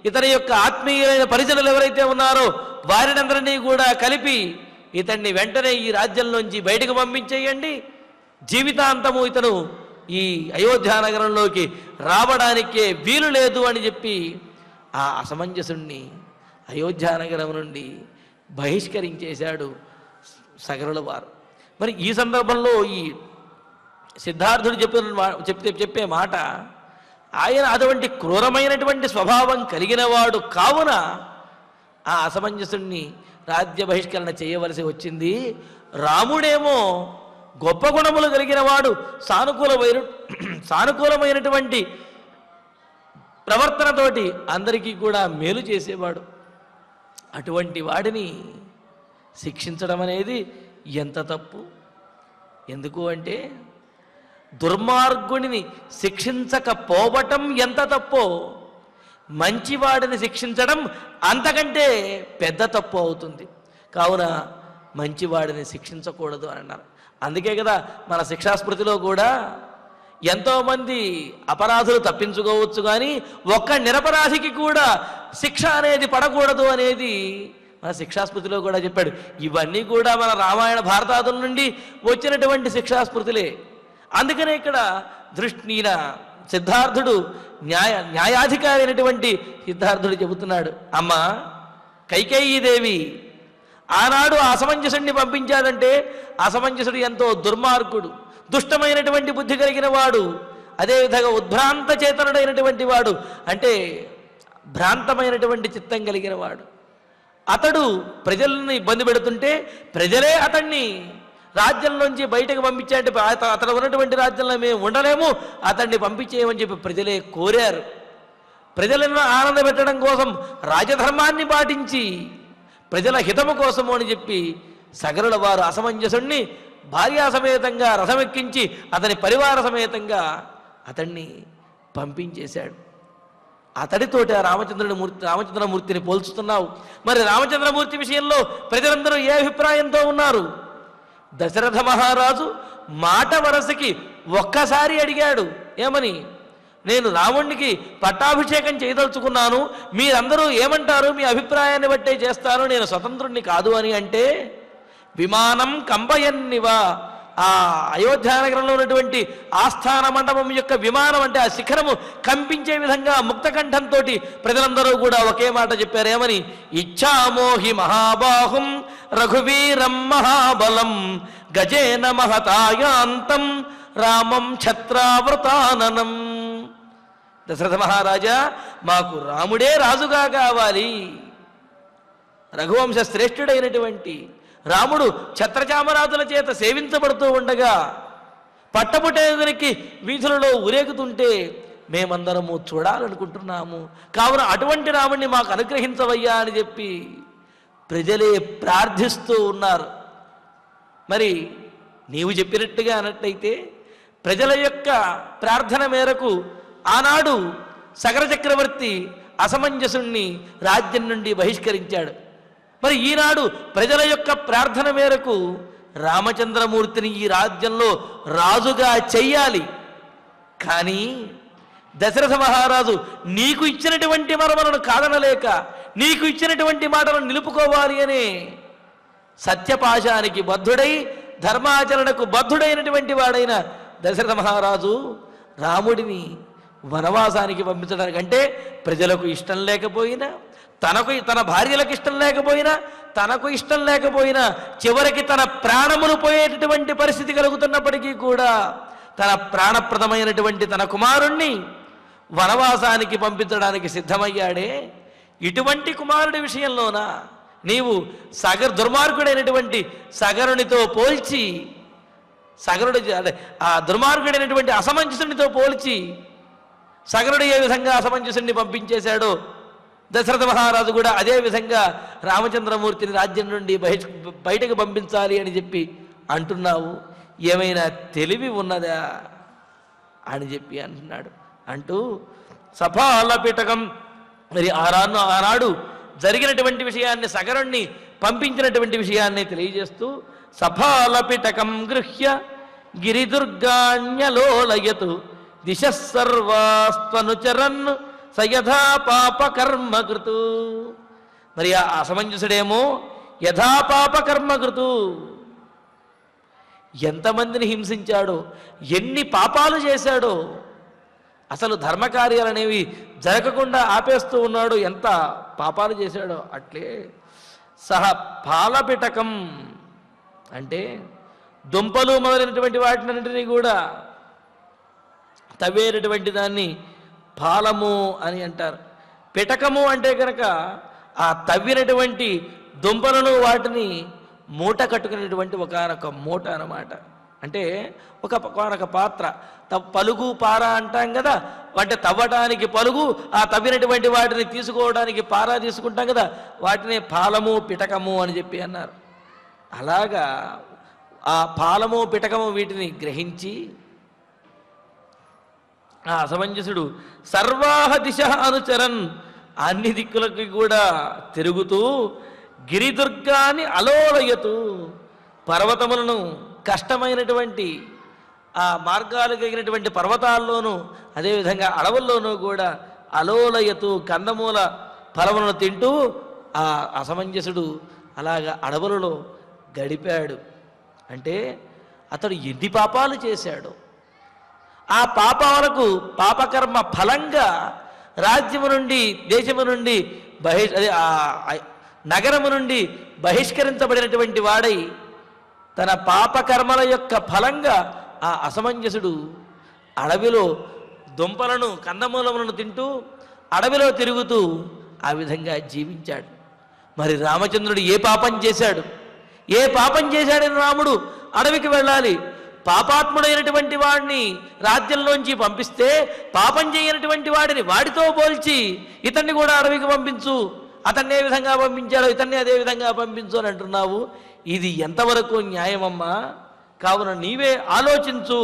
ఇతని యొక్క ఆత్మీయులైన పరిజనులు ఎవరైతే ఉన్నారో వారినందరినీ కూడా కలిపి ఇతన్ని వెంటనే ఈ రాజ్యంలోంచి బయటకు పంపించేయండి, జీవితాంతము ఇతను ఈ అయోధ్య నగరంలోకి రావడానికే వీలు లేదు అని చెప్పి ఆ అసమంజసుణ్ణి అయోధ్య నగరం నుండి బహిష్కరించేశాడు సగరుల వారు. మరి ఈ సందర్భంలో ఈ సిద్ధార్థుడు చెప్పే మాట, ఆయన అటువంటి క్రూరమైనటువంటి స్వభావం కలిగినవాడు కావున ఆ అసమంజసుణ్ణి రాజ్య బహిష్కరణ చేయవలసి వచ్చింది. రాముడేమో గొప్ప గుణములు కలిగిన వాడు, సానుకూలమైనటువంటి ప్రవర్తనతోటి అందరికీ కూడా మేలు చేసేవాడు. అటువంటి వాడిని శిక్షించడం అనేది ఎంత తప్పు. ఎందుకు అంటే దుర్మార్గుడిని శిక్షించకపోవటం ఎంత తప్పో మంచివాడిని శిక్షించడం అంతకంటే పెద్ద తప్పు అవుతుంది. కావున మంచివాడిని శిక్షించకూడదు అని అన్నారు. అందుకే కదా మన శిక్షాస్మృతిలో కూడా ఎంతోమంది అపరాధులు తప్పించుకోవచ్చు, కానీ ఒక్క నిరపరాధికి కూడా శిక్ష అనేది పడకూడదు అనేది మన శిక్షాస్మృతిలో కూడా చెప్పాడు. ఇవన్నీ కూడా మన రామాయణ భారతాదుల నుండి వచ్చినటువంటి శిక్షాస్మృతులే. అందుకనే ఇక్కడ దృష్టిన సిద్ధార్థుడు న్యాయాధికారి అయినటువంటి సిద్ధార్థుడు చెబుతున్నాడు, అమ్మా కైకేయీదేవి ఆనాడు అసమంజసుడిని పంపించాడంటే అసమంజసుడు ఎంతో దుర్మార్గుడు, దుష్టమైనటువంటి బుద్ధి కలిగిన వాడు, అదేవిధంగా ఉద్భ్రాంత చేతనుడైనటువంటి వాడు, అంటే భ్రాంతమైనటువంటి చిత్తం కలిగిన వాడు. అతడు ప్రజలను ఇబ్బంది పెడుతుంటే ప్రజలే అతన్ని రాజ్యంలోంచి బయటకు పంపించాలంటే అతడు ఉన్నటువంటి రాజ్యంలో మేము ఉండలేము, అతన్ని పంపించేయమని చెప్పి ప్రజలే కోరారు. ప్రజలను ఆనందపెట్టడం కోసం రాజధర్మాన్ని పాటించి ప్రజల హితము కోసము అని చెప్పి సగరుల వారు అసమంజసుణ్ణి భార్యాసమేతంగా రథమెక్కించి అతని పరివార సమేతంగా అతన్ని పంపించేశాడు. అతడితోటి ఆ రామచంద్రమూర్తిని పోల్చుతున్నావు. మరి రామచంద్రమూర్తి విషయంలో ప్రజలందరూ ఏ అభిప్రాయంతో ఉన్నారు? దశరథ మహారాజు మాట వరసకి ఒక్కసారి అడిగాడు, ఏమని? నేను రాముడికి పట్టాభిషేకం చేయదలుచుకున్నాను, మీరందరూ ఏమంటారు, మీ అభిప్రాయాన్ని బట్టే చేస్తాను, నేను స్వతంత్రుణ్ణి కాదు అని అంటే విమానం కంబయన్నివా, ఆ అయోధ్యానగరంలో ఉన్నటువంటి ఆస్థాన మండపం యొక్క విమానం అంటే ఆ శిఖరము కంపించే విధంగా ముక్తకంఠంతో ప్రజలందరూ కూడా ఒకే మాట చెప్పారు, ఏమని? ఇచ్ఛామోహి మహాబాహుం రఘువీరం మహాబలం గజేన మహతాయాంతం రామం ఛత్రావృతాననం. దశరథ మహారాజా, మాకు రాముడే రాజుగా కావాలి. రఘువంశ శ్రేష్ఠుడైనటువంటి రాముడు ఛత్రచామరాజుల చేత సేవించబడుతూ ఉండగా పట్టపుటేదునికి వీధులలో ఊరేగుతుంటే మేమందరము చూడాలనుకుంటున్నాము. కావున అటువంటి రాముడిని మాకు అనుగ్రహించవయ్యా అని చెప్పి ప్రజలే ప్రార్థిస్తూ ఉన్నారు. మరి నీవు చెప్పినట్టుగా అన్నట్టయితే ప్రజల యొక్క ప్రార్థన మేరకు ఆనాడు సగర చక్రవర్తి అసమంజసుణ్ణి రాజ్యం నుండి బహిష్కరించాడు. మరి ఈనాడు ప్రజల యొక్క ప్రార్థన మేరకు రామచంద్రమూర్తిని ఈ రాజ్యంలో రాజుగా చెయ్యాలి. కానీ దశరథ మహారాజు నీకు ఇచ్చినటువంటి వరములను కాదనలేక నీకు ఇచ్చినటువంటి మాటలను నిలుపుకోవాలి అనే సత్యపాశానికి బద్ధుడై ధర్మాచరణకు బద్ధుడైనటువంటి వాడైన దశరథ మహారాజు రాముడిని వనవాసానికి పంపించడానికి, అంటే ప్రజలకు ఇష్టం లేకపోయినా, తన భార్యలకు ఇష్టం లేకపోయినా, తనకు ఇష్టం లేకపోయినా, చివరికి తన ప్రాణములు పోయేటటువంటి పరిస్థితి కలుగుతున్నప్పటికీ కూడా తన ప్రాణప్రదమైనటువంటి తన కుమారుణ్ణి వనవాసానికి పంపించడానికి సిద్ధమయ్యాడే. ఇటువంటి కుమారుడి విషయంలోన నీవు దుర్మార్గుడైనటువంటి సగరునితో పోల్చి, ఆ దుర్మార్గుడైనటువంటి అసమంజసునితో పోల్చి సగరుడు ఏ విధంగా అసమంజసుని పంపించేశాడో దశరథ మహారాజు కూడా అదే విధంగా రామచంద్రమూర్తిని రాజ్యం నుండి బయటకు పంపించాలి అని చెప్పి అంటున్నావు. ఏమైనా తెలివి ఉన్నదా అని చెప్పి అంటున్నాడు. అంటూ సఫాల పిటకం, మరి ఆనాడు జరిగినటువంటి విషయాన్ని, సగరుణ్ణి పంపించినటువంటి విషయాన్ని తెలియజేస్తూ సఫాలపిటకం గృహ్య గిరిదుర్గాణ్యలోలయతు దిశ సర్వాస్త్వనుచరన్ సయథా పాపకర్మకృతు. మరి ఆ అసమంజసుడేమో యథా పాపకర్మకృతు, ఎంతమందిని హింసించాడో, ఎన్ని పాపాలు చేశాడో, అసలు ధర్మకార్యాలు అనేవి జరగకుండా ఆపేస్తూ ఉన్నాడు, ఎంత పాపాలు చేశాడో. అట్లే సహ పాలపిటకం అంటే దుంపలు మొదలైనటువంటి వాటినన్నింటినీ కూడా తవ్వేటటువంటి దాన్ని పాలము అని అంటారు. పిటకము అంటే కనుక ఆ తవ్వినటువంటి దుంపలను వాటిని మూట కట్టుకునేటువంటి ఒకనొక మూట అన్నమాట. అంటే ఒకనొక పాత్ర, పలుగు పార అంటాం కదా, అంటే తవ్వటానికి పలుగు, ఆ తవ్వినటువంటి వాటిని తీసుకోవడానికి పార తీసుకుంటాం కదా, వాటిని పాలము పిటకము అని చెప్పి అన్నారు. అలాగా ఆ పాలము పిటకము వీటిని గ్రహించి ఆ అసమంజసుడు సర్వాహ దిశ అనుచరన్, అన్ని దిక్కులకి కూడా తిరుగుతూ గిరిదుర్గాన్ని అలోలయతు, పర్వతములను కష్టమైనటువంటి ఆ మార్గాలు కలిగినటువంటి పర్వతాల్లోనూ అదేవిధంగా అడవుల్లోనూ కూడా అలోలయతు కందమూల ఫలములను తింటూ ఆ అసమంజసుడు అలాగా అడవులలో గడిపాడు. అంటే అతడు ఎన్ని పాపాలు చేశాడు, ఆ పాపాలకు పాపకర్మ ఫలంగా రాజ్యము నుండి దేశము నుండి నగరము నుండి బహిష్కరించబడినటువంటి వాడై తన పాపకర్మల యొక్క ఫలంగా ఆ అసమంజసుడు అడవిలో దుంపలను కందమూలములను తింటూ అడవిలో తిరుగుతూ ఆ విధంగా జీవించాడు. మరి రామచంద్రుడు ఏ పాపం చేశాడు? ఏ పాపం చేశాడని రాముడు అడవికి వెళ్ళాలి? పాపాత్ముడైనటువంటి వాడిని రాజ్యంలోంచి పంపిస్తే పాపం చేయనటువంటి వాడిని వాడితో పోల్చి ఇతన్ని కూడా అడవికి పంపించు, అతన్ని ఏ విధంగా పంపించాడో ఇతన్ని అదే విధంగా పంపించు అని అంటున్నావు. ఇది ఎంతవరకు న్యాయమమ్మా? కావున నీవే ఆలోచించు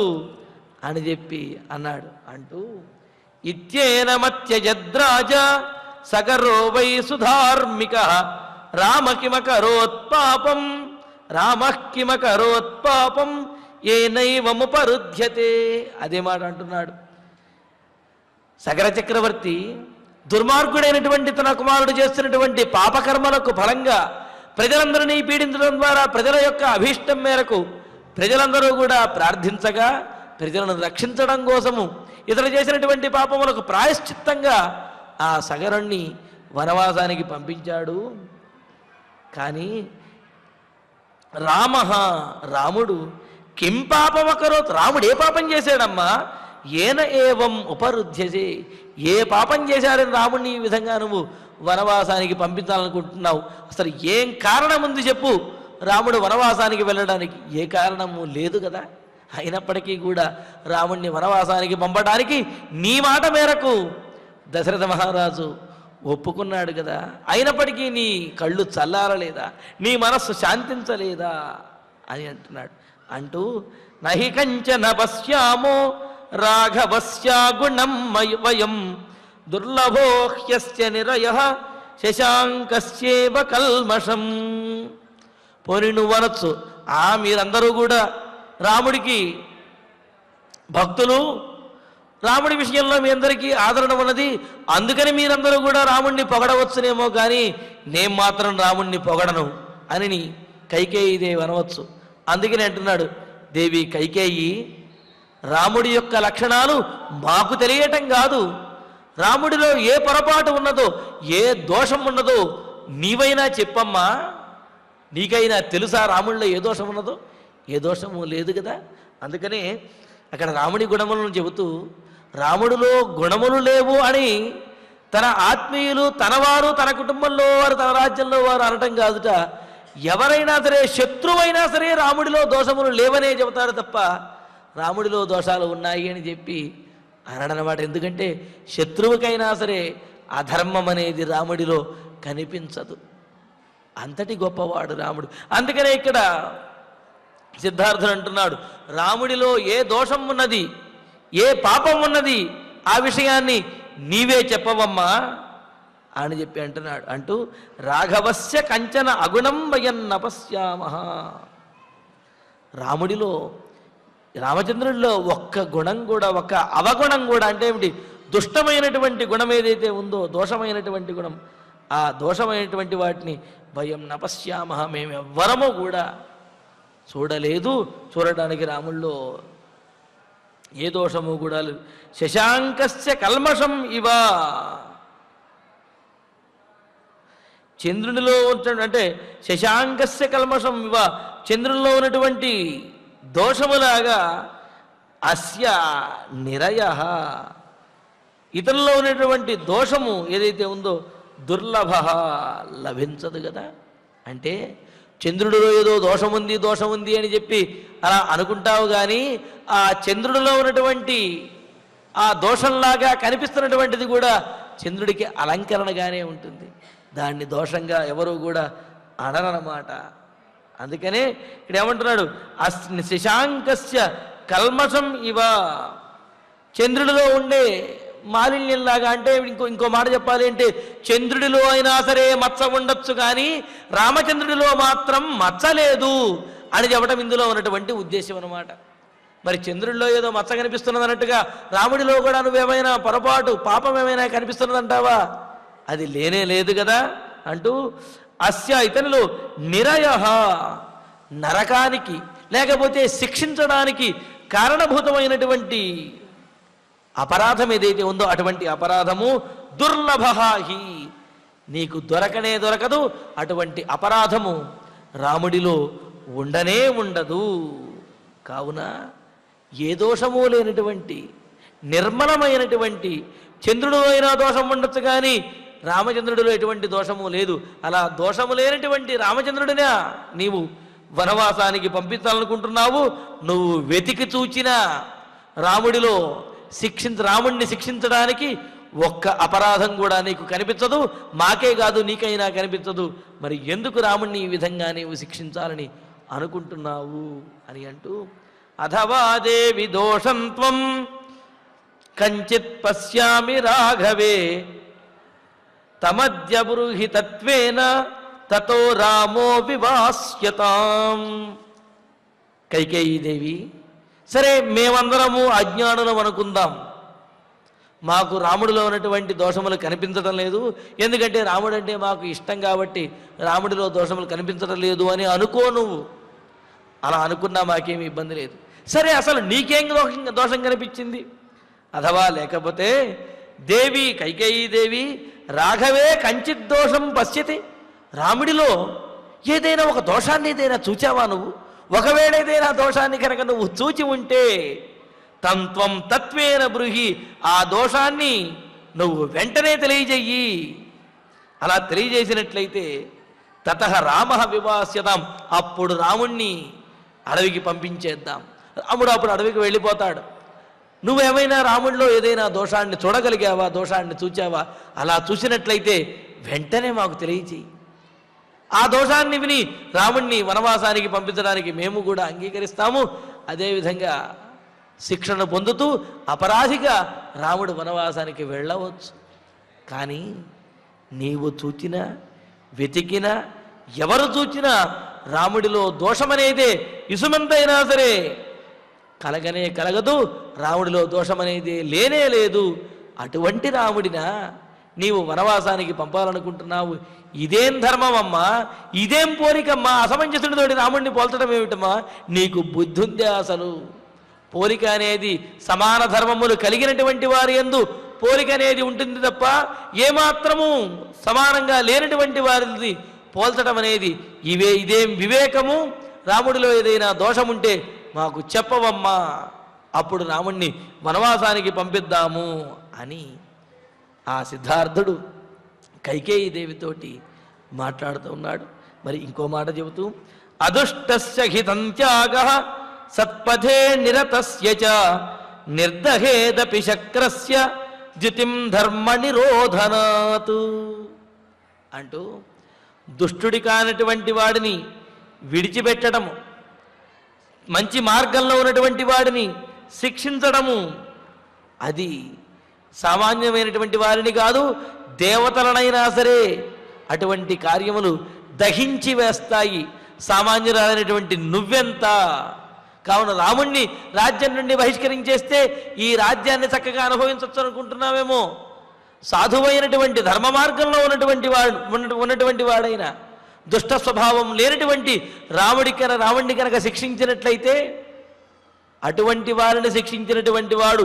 అని చెప్పి అన్నాడు. అంటూ ఇత్యేనమత్యజద్రాజ సగరో వై సుధార్మిక రామకిమకరోత్పాపం రామకిమకరోత్పాపం ఏనైవముపరుధ్యతే. అదే మాట అంటున్నాడు. సగర చక్రవర్తి దుర్మార్గుడైనటువంటి తన కుమారుడు చేస్తున్నటువంటి పాపకర్మలకు ఫలంగా ప్రజలందరినీ పీడించడం ద్వారా ప్రజల యొక్క అభీష్టం మేరకు ప్రజలందరూ కూడా ప్రార్థించగా ప్రజలను రక్షించడం కోసము ఇతడు చేసినటువంటి పాపములకు ప్రాయశ్చిత్తంగా ఆ సగరుణ్ణి వనవాసానికి పంపించాడు. కానీ రాముడు కిం పాపమకరోత్, రాముడు ఏ పాపం చేశాడమ్మా? ఏన ఏవం ఉపరుధ్యసే, ఏ పాపం చేశాడని రాముడిని ఈ విధంగా నువ్వు వనవాసానికి పంపించాలనుకుంటున్నావు? అసలు ఏం కారణం ఉంది చెప్పు రాముడు వనవాసానికి వెళ్ళడానికి? ఏ కారణము లేదు కదా. అయినప్పటికీ కూడా రాముడిని వనవాసానికి పంపడానికి నీ మాట మేరకు దశరథ మహారాజు ఒప్పుకున్నాడు కదా. అయినప్పటికీ నీ కళ్ళు చల్లారలేదా, నీ మనస్సు శాంతించలేదా అని అంటున్నాడు. అంటూ నహి కంచన పశ్యామో రాఘవస్య గుణం వయం దుర్లభో హ్యస్య నిరయః శశాంకస్యేవ కల్మషం. పోని నువ్వు అనొచ్చు, మీరందరూ కూడా రాముడికి భక్తులు, రాముడి విషయంలో మీ అందరికీ ఆదరణ ఉన్నది, అందుకని మీరందరూ కూడా రాముడిని పొగడవచ్చునేమో, కానీ నేను మాత్రం రాముడిని పొగడను అని కైకేయీదేవి అనవచ్చు. అందుకని అంటున్నాడు, దేవి కైకేయి, రాముడి యొక్క లక్షణాలు మాకు తెలియటం కాదు, రాముడిలో ఏ పొరపాటు ఉన్నదో ఏ దోషం ఉన్నదో నీవైనా చెప్పమ్మా. నీకైనా తెలుసా రాముడిలో ఏ దోషం ఉన్నదో? ఏ దోషము లేదు కదా. అందుకనే అక్కడ రాముడి గుణములను చెబుతూ రాముడిలో గుణములు లేవు అని తన ఆత్మీయులు, తనవారు, తన కుటుంబంలో వారు, తన రాజ్యంలో వారు అనటం కాదుట. ఎవరైనా సరే, శత్రువైనా సరే రాముడిలో దోషములు లేవనే చెబుతారు తప్ప రాముడిలో దోషాలు ఉన్నాయి అని చెప్పి అనడనమాట. ఎందుకంటే శత్రువుకైనా సరే అధర్మం అనేది రాముడిలో కనిపించదు. అంతటి గొప్పవాడు రాముడు. అందుకనే ఇక్కడ సిద్ధార్థుడు అంటున్నాడు, రాముడిలో ఏ దోషం ఉన్నది, ఏ పాపం ఉన్నది, ఆ విషయాన్ని నీవే చెప్పవమ్మా అని చెప్పి అంటున్నాడు. అంటూ రాఘవస్య కంచన అగుణం వయన్న పశ్యామః. రాముడిలో రామచంద్రుడిలో ఒక్క గుణం కూడా, ఒక్క అవగుణం కూడా, అంటే ఏమిటి, దుష్టమైనటువంటి గుణం ఏదైతే ఉందో, దోషమైనటువంటి గుణం, ఆ దోషమైనటువంటి వాటిని భయం నపశ్యామహ, మేమెవ్వరము కూడా చూడలేదు. చూడడానికి రాముల్లో ఏ దోషము కూడా లేదు. శశాంకస్య కల్మషం ఇవ, చంద్రునిలో అంటే శశాంకస్య కల్మషం ఇవ, చంద్రునిలో ఉన్నటువంటి దోషములాగా అస్య నిరయ, ఇతరుల్లో ఉన్నటువంటి దోషము ఏదైతే ఉందో దుర్లభ, లభించదు కదా. అంటే చంద్రుడిలో ఏదో దోషం ఉంది అని చెప్పి అలా అనుకుంటావు, కానీ ఆ చంద్రుడిలో ఉన్నటువంటి ఆ దోషంలాగా కనిపిస్తున్నటువంటిది కూడా చంద్రుడికి అలంకరణగానే ఉంటుంది. దాన్ని దోషంగా ఎవరు కూడా అనరన్నమాట. అందుకనే ఇక్కడ ఏమంటున్నాడు, శశాంకస్య కల్మషం ఇవ, చంద్రుడిలో ఉండే మాలిన్యంలాగా. అంటే ఇంకో మాట చెప్పాలి అంటే, చంద్రుడిలో అయినా సరే మచ్చ ఉండొచ్చు, కానీ రామచంద్రుడిలో మాత్రం మచ్చ లేదు అని చెప్పడం ఇందులో ఉన్నటువంటి ఉద్దేశం అన్నమాట. మరి చంద్రుడిలో ఏదో మచ్చ కనిపిస్తున్నది అన్నట్టుగా రాముడిలో కూడా నువ్వేమైనా పొరపాటు పాపం ఏమైనా కనిపిస్తున్నదంటావా? అది లేనే లేదు కదా అంటూ, అస్య ఇతనిలో నిరయ, నరకానికి లేకపోతే శిక్షించడానికి కారణభూతమైనటువంటి అపరాధం ఏదైతే ఉందో అటువంటి అపరాధము దుర్లభహి, నీకు దొరకనే దొరకదు. అటువంటి అపరాధము రాముడిలో ఉండనే ఉండదు. కావున ఏ దోషము లేనటువంటి నిర్మలమైనటువంటి, చంద్రుడిలో అయినా దోషం ఉండొచ్చు కానీ రామచంద్రుడిలో ఎటువంటి దోషము లేదు. అలా దోషము లేనటువంటి రామచంద్రుడినా నీవు వనవాసానికి పంపించాలనుకుంటున్నావు. నువ్వు వెతికి చూచినా రాముడిలో రాముడిని శిక్షించడానికి ఒక్క అపరాధం కూడా నీకు కనిపించదు. మాకే కాదు, నీకైనా కనిపించదు. మరి ఎందుకు రాముడిని ఈ విధంగా నీవు శిక్షించాలని అనుకుంటున్నావు అని అంటూ, అథవా దేవి దోషం త్వం కంచిత్ పశ్యామి రాఘవే తమద్య బ్రూహి తత్వేన తతో రామో వివాస్యతాం. కైకేయీదేవి, సరే మేమందరము అజ్ఞానులం అనుకుందాం, మాకు రాముడిలో ఉన్నటువంటి దోషములు కనిపించడం లేదు, ఎందుకంటే రాముడు అంటే మాకు ఇష్టం కాబట్టి రాముడిలో దోషములు కనిపించడం లేదు అని అనుకో నువ్వు. అలా అనుకున్నా మాకేమీ ఇబ్బంది లేదు. సరే, అసలు నీకేం దోషం కనిపించింది? అథవా లేకపోతే దేవి కైకేయీదేవి రాఘవే కంచిత్ దోషం పశ్యతి, రాముడిలో ఏదైనా ఒక దోషాన్ని ఏదైనా చూచావా నువ్వు? ఒకవేళ ఏదైనా దోషాన్ని కనుక నువ్వు చూచి ఉంటే తంత్వం తత్వేన బ్రూహి, ఆ దోషాన్ని నువ్వు వెంటనే తెలియజెయ్యి. అలా తెలియజేసినట్లయితే తతః రామః వివాస్యతాం, అప్పుడు రాముణ్ణి అడవికి పంపించేద్దాం. రాముడు అప్పుడు అడవికి వెళ్ళిపోతాడు. నువ్వేమైనా రాముడిలో ఏదైనా దోషాన్ని చూడగలిగావా, దోషాన్ని చూచావా? అలా చూసినట్లయితే వెంటనే మాకు తెలియజేయి. ఆ దోషాన్ని విని రాముణ్ణి వనవాసానికి పంపించడానికి మేము కూడా అంగీకరిస్తాము. అదేవిధంగా శిక్షణ పొందుతూ అపరాధిగా రాముడు వనవాసానికి వెళ్ళవచ్చు. కానీ నీవు చూచినా వెతికినా ఎవరు చూచినా రాముడిలో దోషమనేదే ఇసుమంతైనా సరే కలగనే కలగదు. రాముడిలో దోషమనేది లేనే లేదు. అటువంటి రాముడినా నీవు వనవాసానికి పంపాలనుకుంటున్నావు? ఇదేం ధర్మం అమ్మా, ఇదేం పోలికమ్మా? అసమంజసుడితోటి రాముడిని పోల్చడం ఏమిటమ్మా? నీకు బుద్ధి ఉందే అసలు? పోలిక అనేది సమాన ధర్మములు కలిగినటువంటి వారి యందు పోలిక అనేది ఉంటుంది తప్ప ఏమాత్రము సమానంగా లేనటువంటి వారిది పోల్చడం అనేది ఇదేం వివేకము? రాముడిలో ఏదైనా దోషం ఉంటే మాకు చెప్పవమ్మా, అప్పుడు రాముణ్ణి వనవాసానికి పంపిద్దాము అని ఆ సిద్ధార్థుడు కైకేయీదేవితోటి మాట్లాడుతూ ఉన్నాడు. మరి ఇంకో మాట చెబుతూ, అదుష్టస్య హితం త్యాగః సత్పథే నిరతస్య చ నిర్దహేదపి శక్రస్య ద్యుతిం ధర్మ నిరోధనాత్ అంటూ, దుష్టుడి కానటువంటి వాడిని విడిచిపెట్టడము, మంచి మార్గంలో ఉన్నటువంటి వాడిని శిక్షించడము, అది సామాన్యమైనటువంటి వారిని కాదు, దేవతలనైనా సరే అటువంటి కార్యములు దహించి వేస్తాయి. సామాన్యురాలైనటువంటి నువ్వెంత కావున రాముణ్ణి రాజ్యం నుండి బహిష్కరించేస్తే ఈ రాజ్యాన్ని చక్కగా అనుభవించవచ్చు అనుకుంటున్నావేమో. సాధువైనటువంటి ధర్మ మార్గంలో ఉన్నటువంటి వాడైన దుష్ట స్వభావం లేనటువంటి రావణ్ణి కనుక శిక్షించినట్లయితే, అటువంటి వారిని శిక్షించినటువంటి వాడు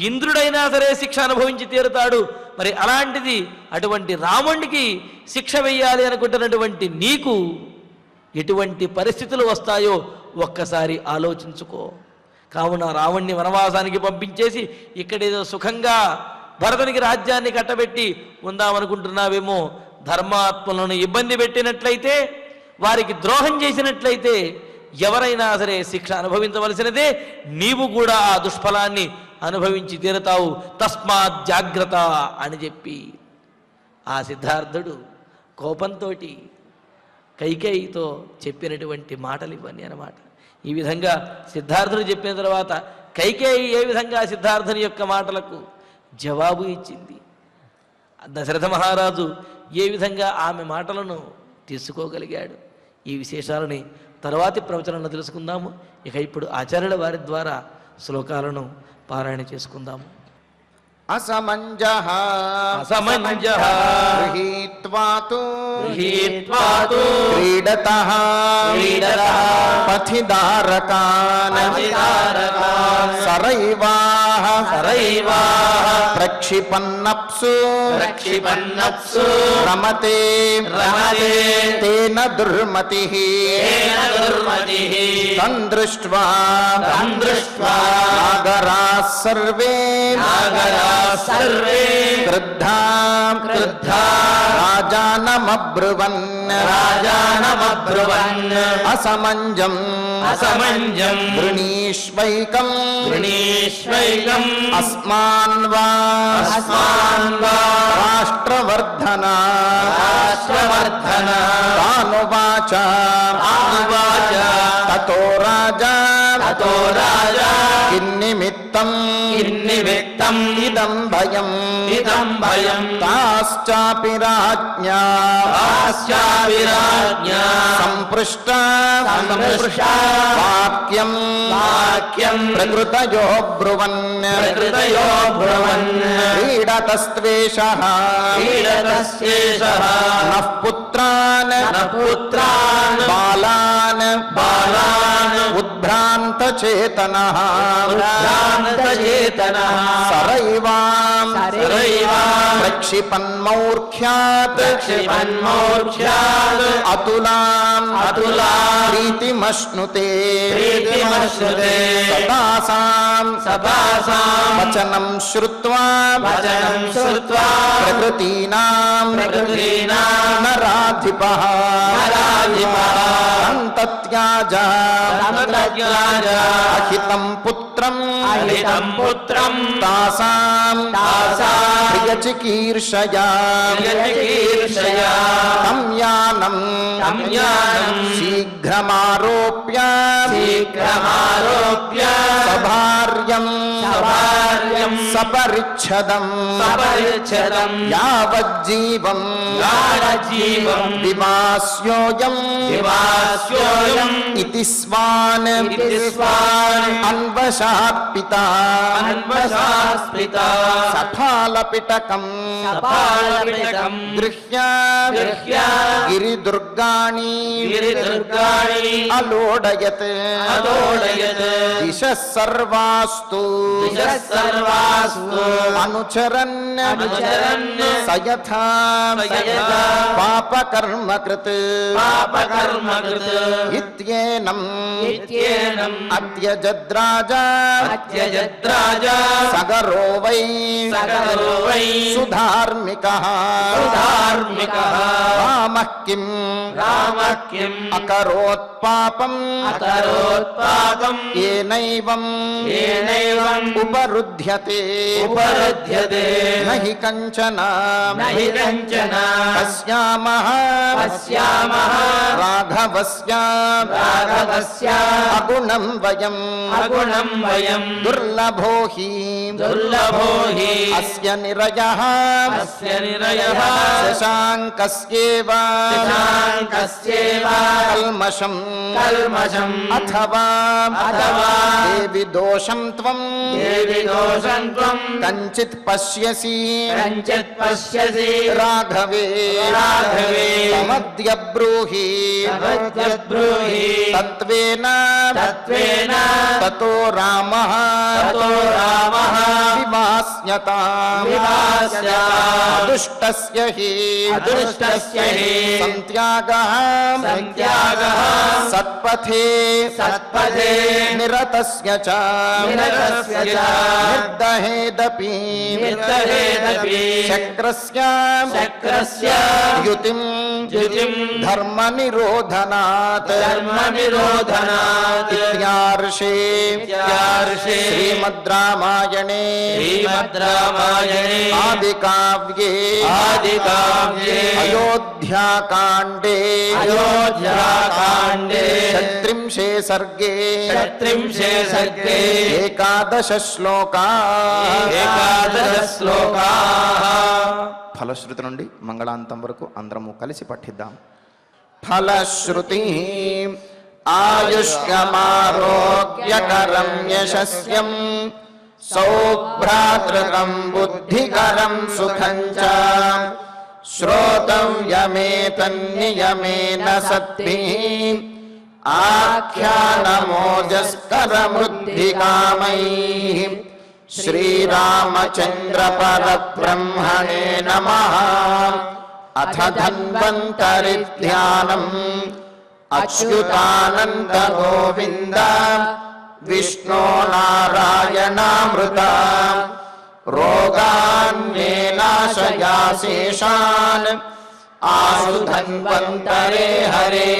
ఇంద్రుడైనా సరే శిక్ష అనుభవించి తీరుతాడు. మరి అలాంటిది అటువంటి రాముడికి శిక్ష వెయ్యాలి అనుకుంటున్నటువంటి నీకు ఎటువంటి పరిస్థితులు వస్తాయో ఒక్కసారి ఆలోచించుకో. కావున రావణ్ణి వనవాసానికి పంపించేసి ఇక్కడేదో సుఖంగా భరతునికి రాజ్యాన్ని కట్టబెట్టి ఉందామనుకుంటున్నావేమో. ధర్మాత్మలను ఇబ్బంది పెట్టినట్లయితే, వారికి ద్రోహం చేసినట్లయితే ఎవరైనా సరే శిక్ష అనుభవించవలసినదే. నీవు కూడా ఆ దుష్ఫలాన్ని అనుభవించి తీరుతావు. తస్మాత్ జాగ్రత్త అని చెప్పి ఆ సిద్ధార్థుడు కోపంతో కైకేయితో చెప్పినటువంటి మాటలు ఇవన్నీ అన్నమాట. ఈ విధంగా సిద్ధార్థుడు చెప్పిన తర్వాత కైకేయి ఏ విధంగా సిద్ధార్థుని యొక్క మాటలకు జవాబు ఇచ్చింది, దశరథ మహారాజు ఏ విధంగా ఆమె మాటలను తీసుకోగలిగాడు, ఈ విశేషాలని తరువాతి ప్రవచనంలో తెలుసుకుందాము. ఇక ఇప్పుడు ఆచార్యుల వారి ద్వారా శ్లోకాలను పారాయణ చేసుకుందాము. అసమంజః గృహీత్వా తు క్రీడతః పథిదారకాన్ సరైవాః ప్రక్షిపన్నప్సు రమతే తేన దుర్మతిః తం దృష్ట్వా నాగరాः సర్వే క్రుద్ధా రాజానమబ్రువన్ అసమంజం వృణీష్వైకం అస్మాన్ వా రాష్ట్రవర్ధన తానువాచ తతో రాజా కిన్నిమిత్తం ఇదం భయం తాశ్చాపి రాజ్ఞా సంపృష్ట వాక్యం ప్రకృతయో బ్రువన్ క్రీడతస్త్వేషః నః పుత్రాన్ బాలాన్ ఉద్భ్రాంతచేతనః సరైవాం ప్రక్షిపన్మౌర్ఖ్యాత్ అతులాం ప్రీతిమశ్నుతే సతాసాం వచనం శ్రుత్వా ప్రకృతీనాం నరాధిపః అంతత్యాజ అహితం పుత్రం తాసాం ప్రియచికీర్షయా తం యానం శీఘ్రమారోప్య సభార్యం సపరిచ్ఛదం యావజ్జీవం విమాస్యోయం ఇతి స్వాన్ అన్వశాత్ పితా సఫాలపిటకం గృహ్య గిరిదుర్గాణి అలోడయత్ దిశః సర్వాస్తు అనుచరన్ సయథా పాపకర్మకృత్ ఇత్యేనం అత్యజద్రాజా సగరో వై సుధార్మికః రామః కిం అకరోత్ పాపం ఏనైవం ఉపరుధ్యతే నహి కంచన పశ్యామః రాఘవస్య అగుణం వయం దుర్లభో హి అస్య నిరయః శశాంకస్యేవ కల్మషం అథవా దేవి దోషం త్వం కంచిత్ పశ్యసి రాఘవే తమద్య బ్రూహి తత్వేన తతో రామః వివాస్యతాం అదుష్టస్య హి సంత్యాగః సత్పథే నిరతస్య చ నిర్దహేదపి శక్రస్య యుతిం ధర్మ నిరోధనాత్ ఇత్యార్షే శ్రీమద్ రామాయణే ఆదికావ్యే అయోధ్యాకాండే షట్త్రింశే సర్గే ఏకాదశ శ్లోకా ఫలశ్రుతి నుండి మంగళాంతం వరకు అందరము కలిసి పఠిద్దాం. ఫలశ్రుతి ఆయుష్యమారోగ్యకరం యశస్యం సౌభ్రాతృకం బుద్ధికరం సుఖం చ శ్రోతవ్యమేతన్నియమేన సద్భిః ఆఖ్యానమోజస్కరమృద్ధికామైః శ్రీరామచంద్ర పరబ్రహ్మణే నమః. అథ ధన్వంతరి ధ్యానం అచ్యుతానంద గోవింద విష్ణో నారాయణామృత రోగాన్యేనాశయాశేషాన్ ఆశు ధన్వంతరే హరే.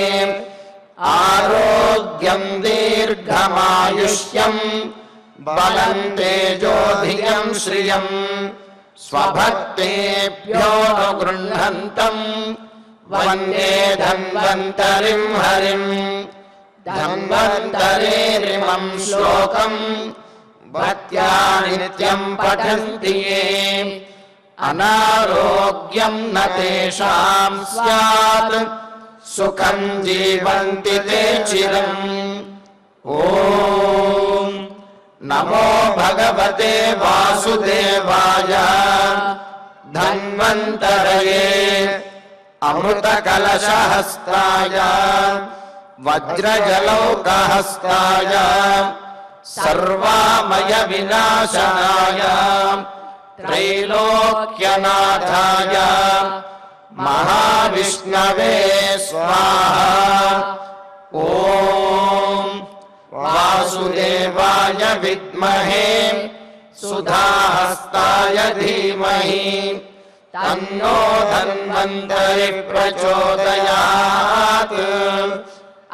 ఆరోగ్యం దీర్ఘమాయుష్యం బలం తేజోధియం శ్రియం స్వభక్తేభ్యోనుగృహంతం వందే ధన్వంతరిం హరిం. ధన్వంతరేరిమం శ్లోకం భక్త్యా నిత్యం పఠంతి యే అనారోగ్యం న తేషాం స్యాత్ సుఖం జీవంతి తే చిరం. ఓం నమో భగవతే వాసుదేవాయ. ధన్వంతరయే అమృతకలశహస్తాయ వజ్రజలౌకహస్తాయ సర్వామయ వినాశనాయ త్రైలోక్యనాథాయ మహావిష్ణవే స్వాహా. ఓం వాసుదేవాయ విద్మహే సుధాహస్తాయ ధీమహి తన్నో ధన్వంతరి ప్రచోదయాత్.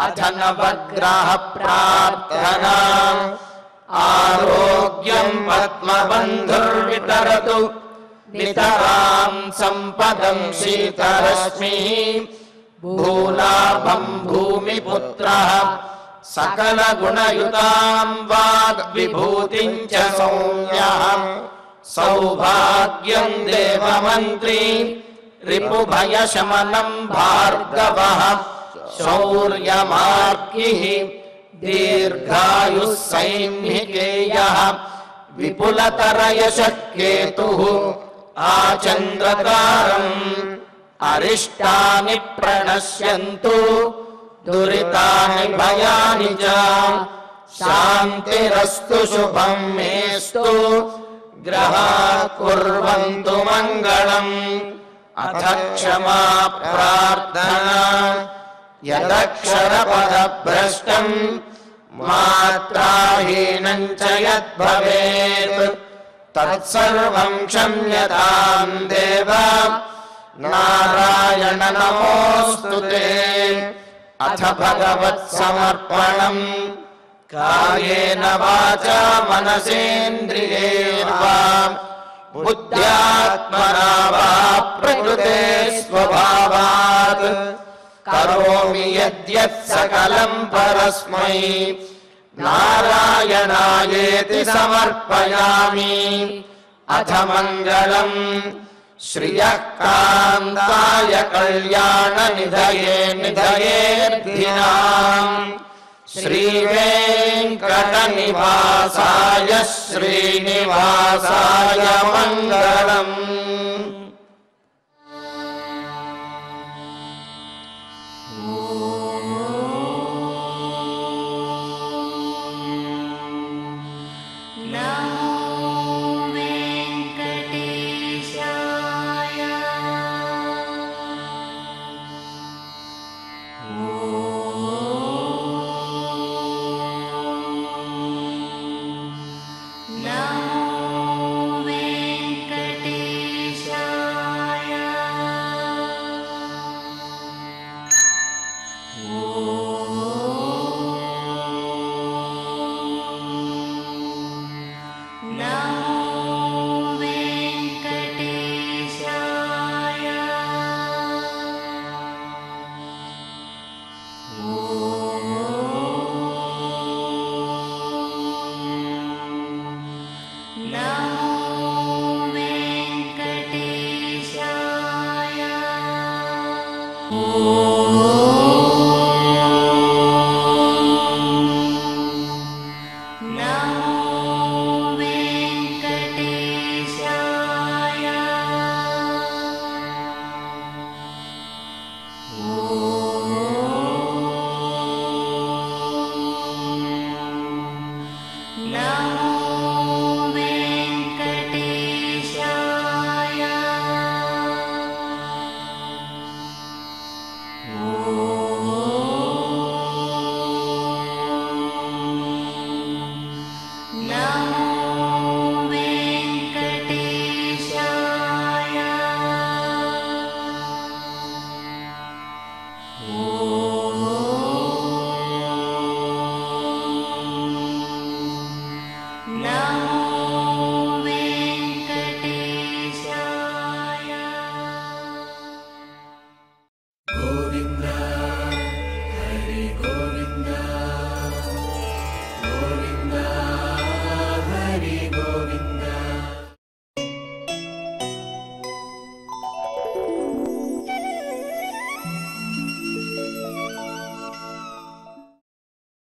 అథ నవగ్రహ ప్రార్థనా. ఆరోగ్యం పద్మబంధుర్వితరతు నితరాం సంపదం శీతరశ్మిః. భూలాభం భూమిపుత్రః సకల గుణయుతాం వాగ్విభూతిం చ సౌమ్యః. సౌభాగ్యం దేవమంత్రీ రిపుభయశమనం భార్గవః. శౌర్యమార్గిః దీర్ఘాయుః సైన్నికేయః. విపులతరయశః కేతుః ఆచంద్రతారం. అరిష్టాని ప్రణశ్యంతు దురితాని భయాని చ. శాంతిరస్తు శుభం మేస్తు గ్రహాః కుర్వంతు మంగళం. అథ క్షమా ప్రార్థనా. యదక్షరపదభ్రష్టం మాత్రాహీనం చ యద్భవేత్ తత్సర్వం క్షమ్యతాం దేవ. నారాయణ నమోస్తుతే. అథ భగవత్సమర్పణం. కాయేన వాచా మనసేంద్రియైర్వా బుద్ధ్యాత్మనా వా ప్రకృతే స్వభావాత్ కరోమి యద్యత్ సకలం పరస్మై నారాయణాయేతి సమర్పయామి. అథ మంగళం श्रियः कान्ताय कल्याणनिधये निधयेऽर्थिनाम् श्रीवेङ्कटनिवासाय श्रीनिवासाय मङ्गलम्। Oh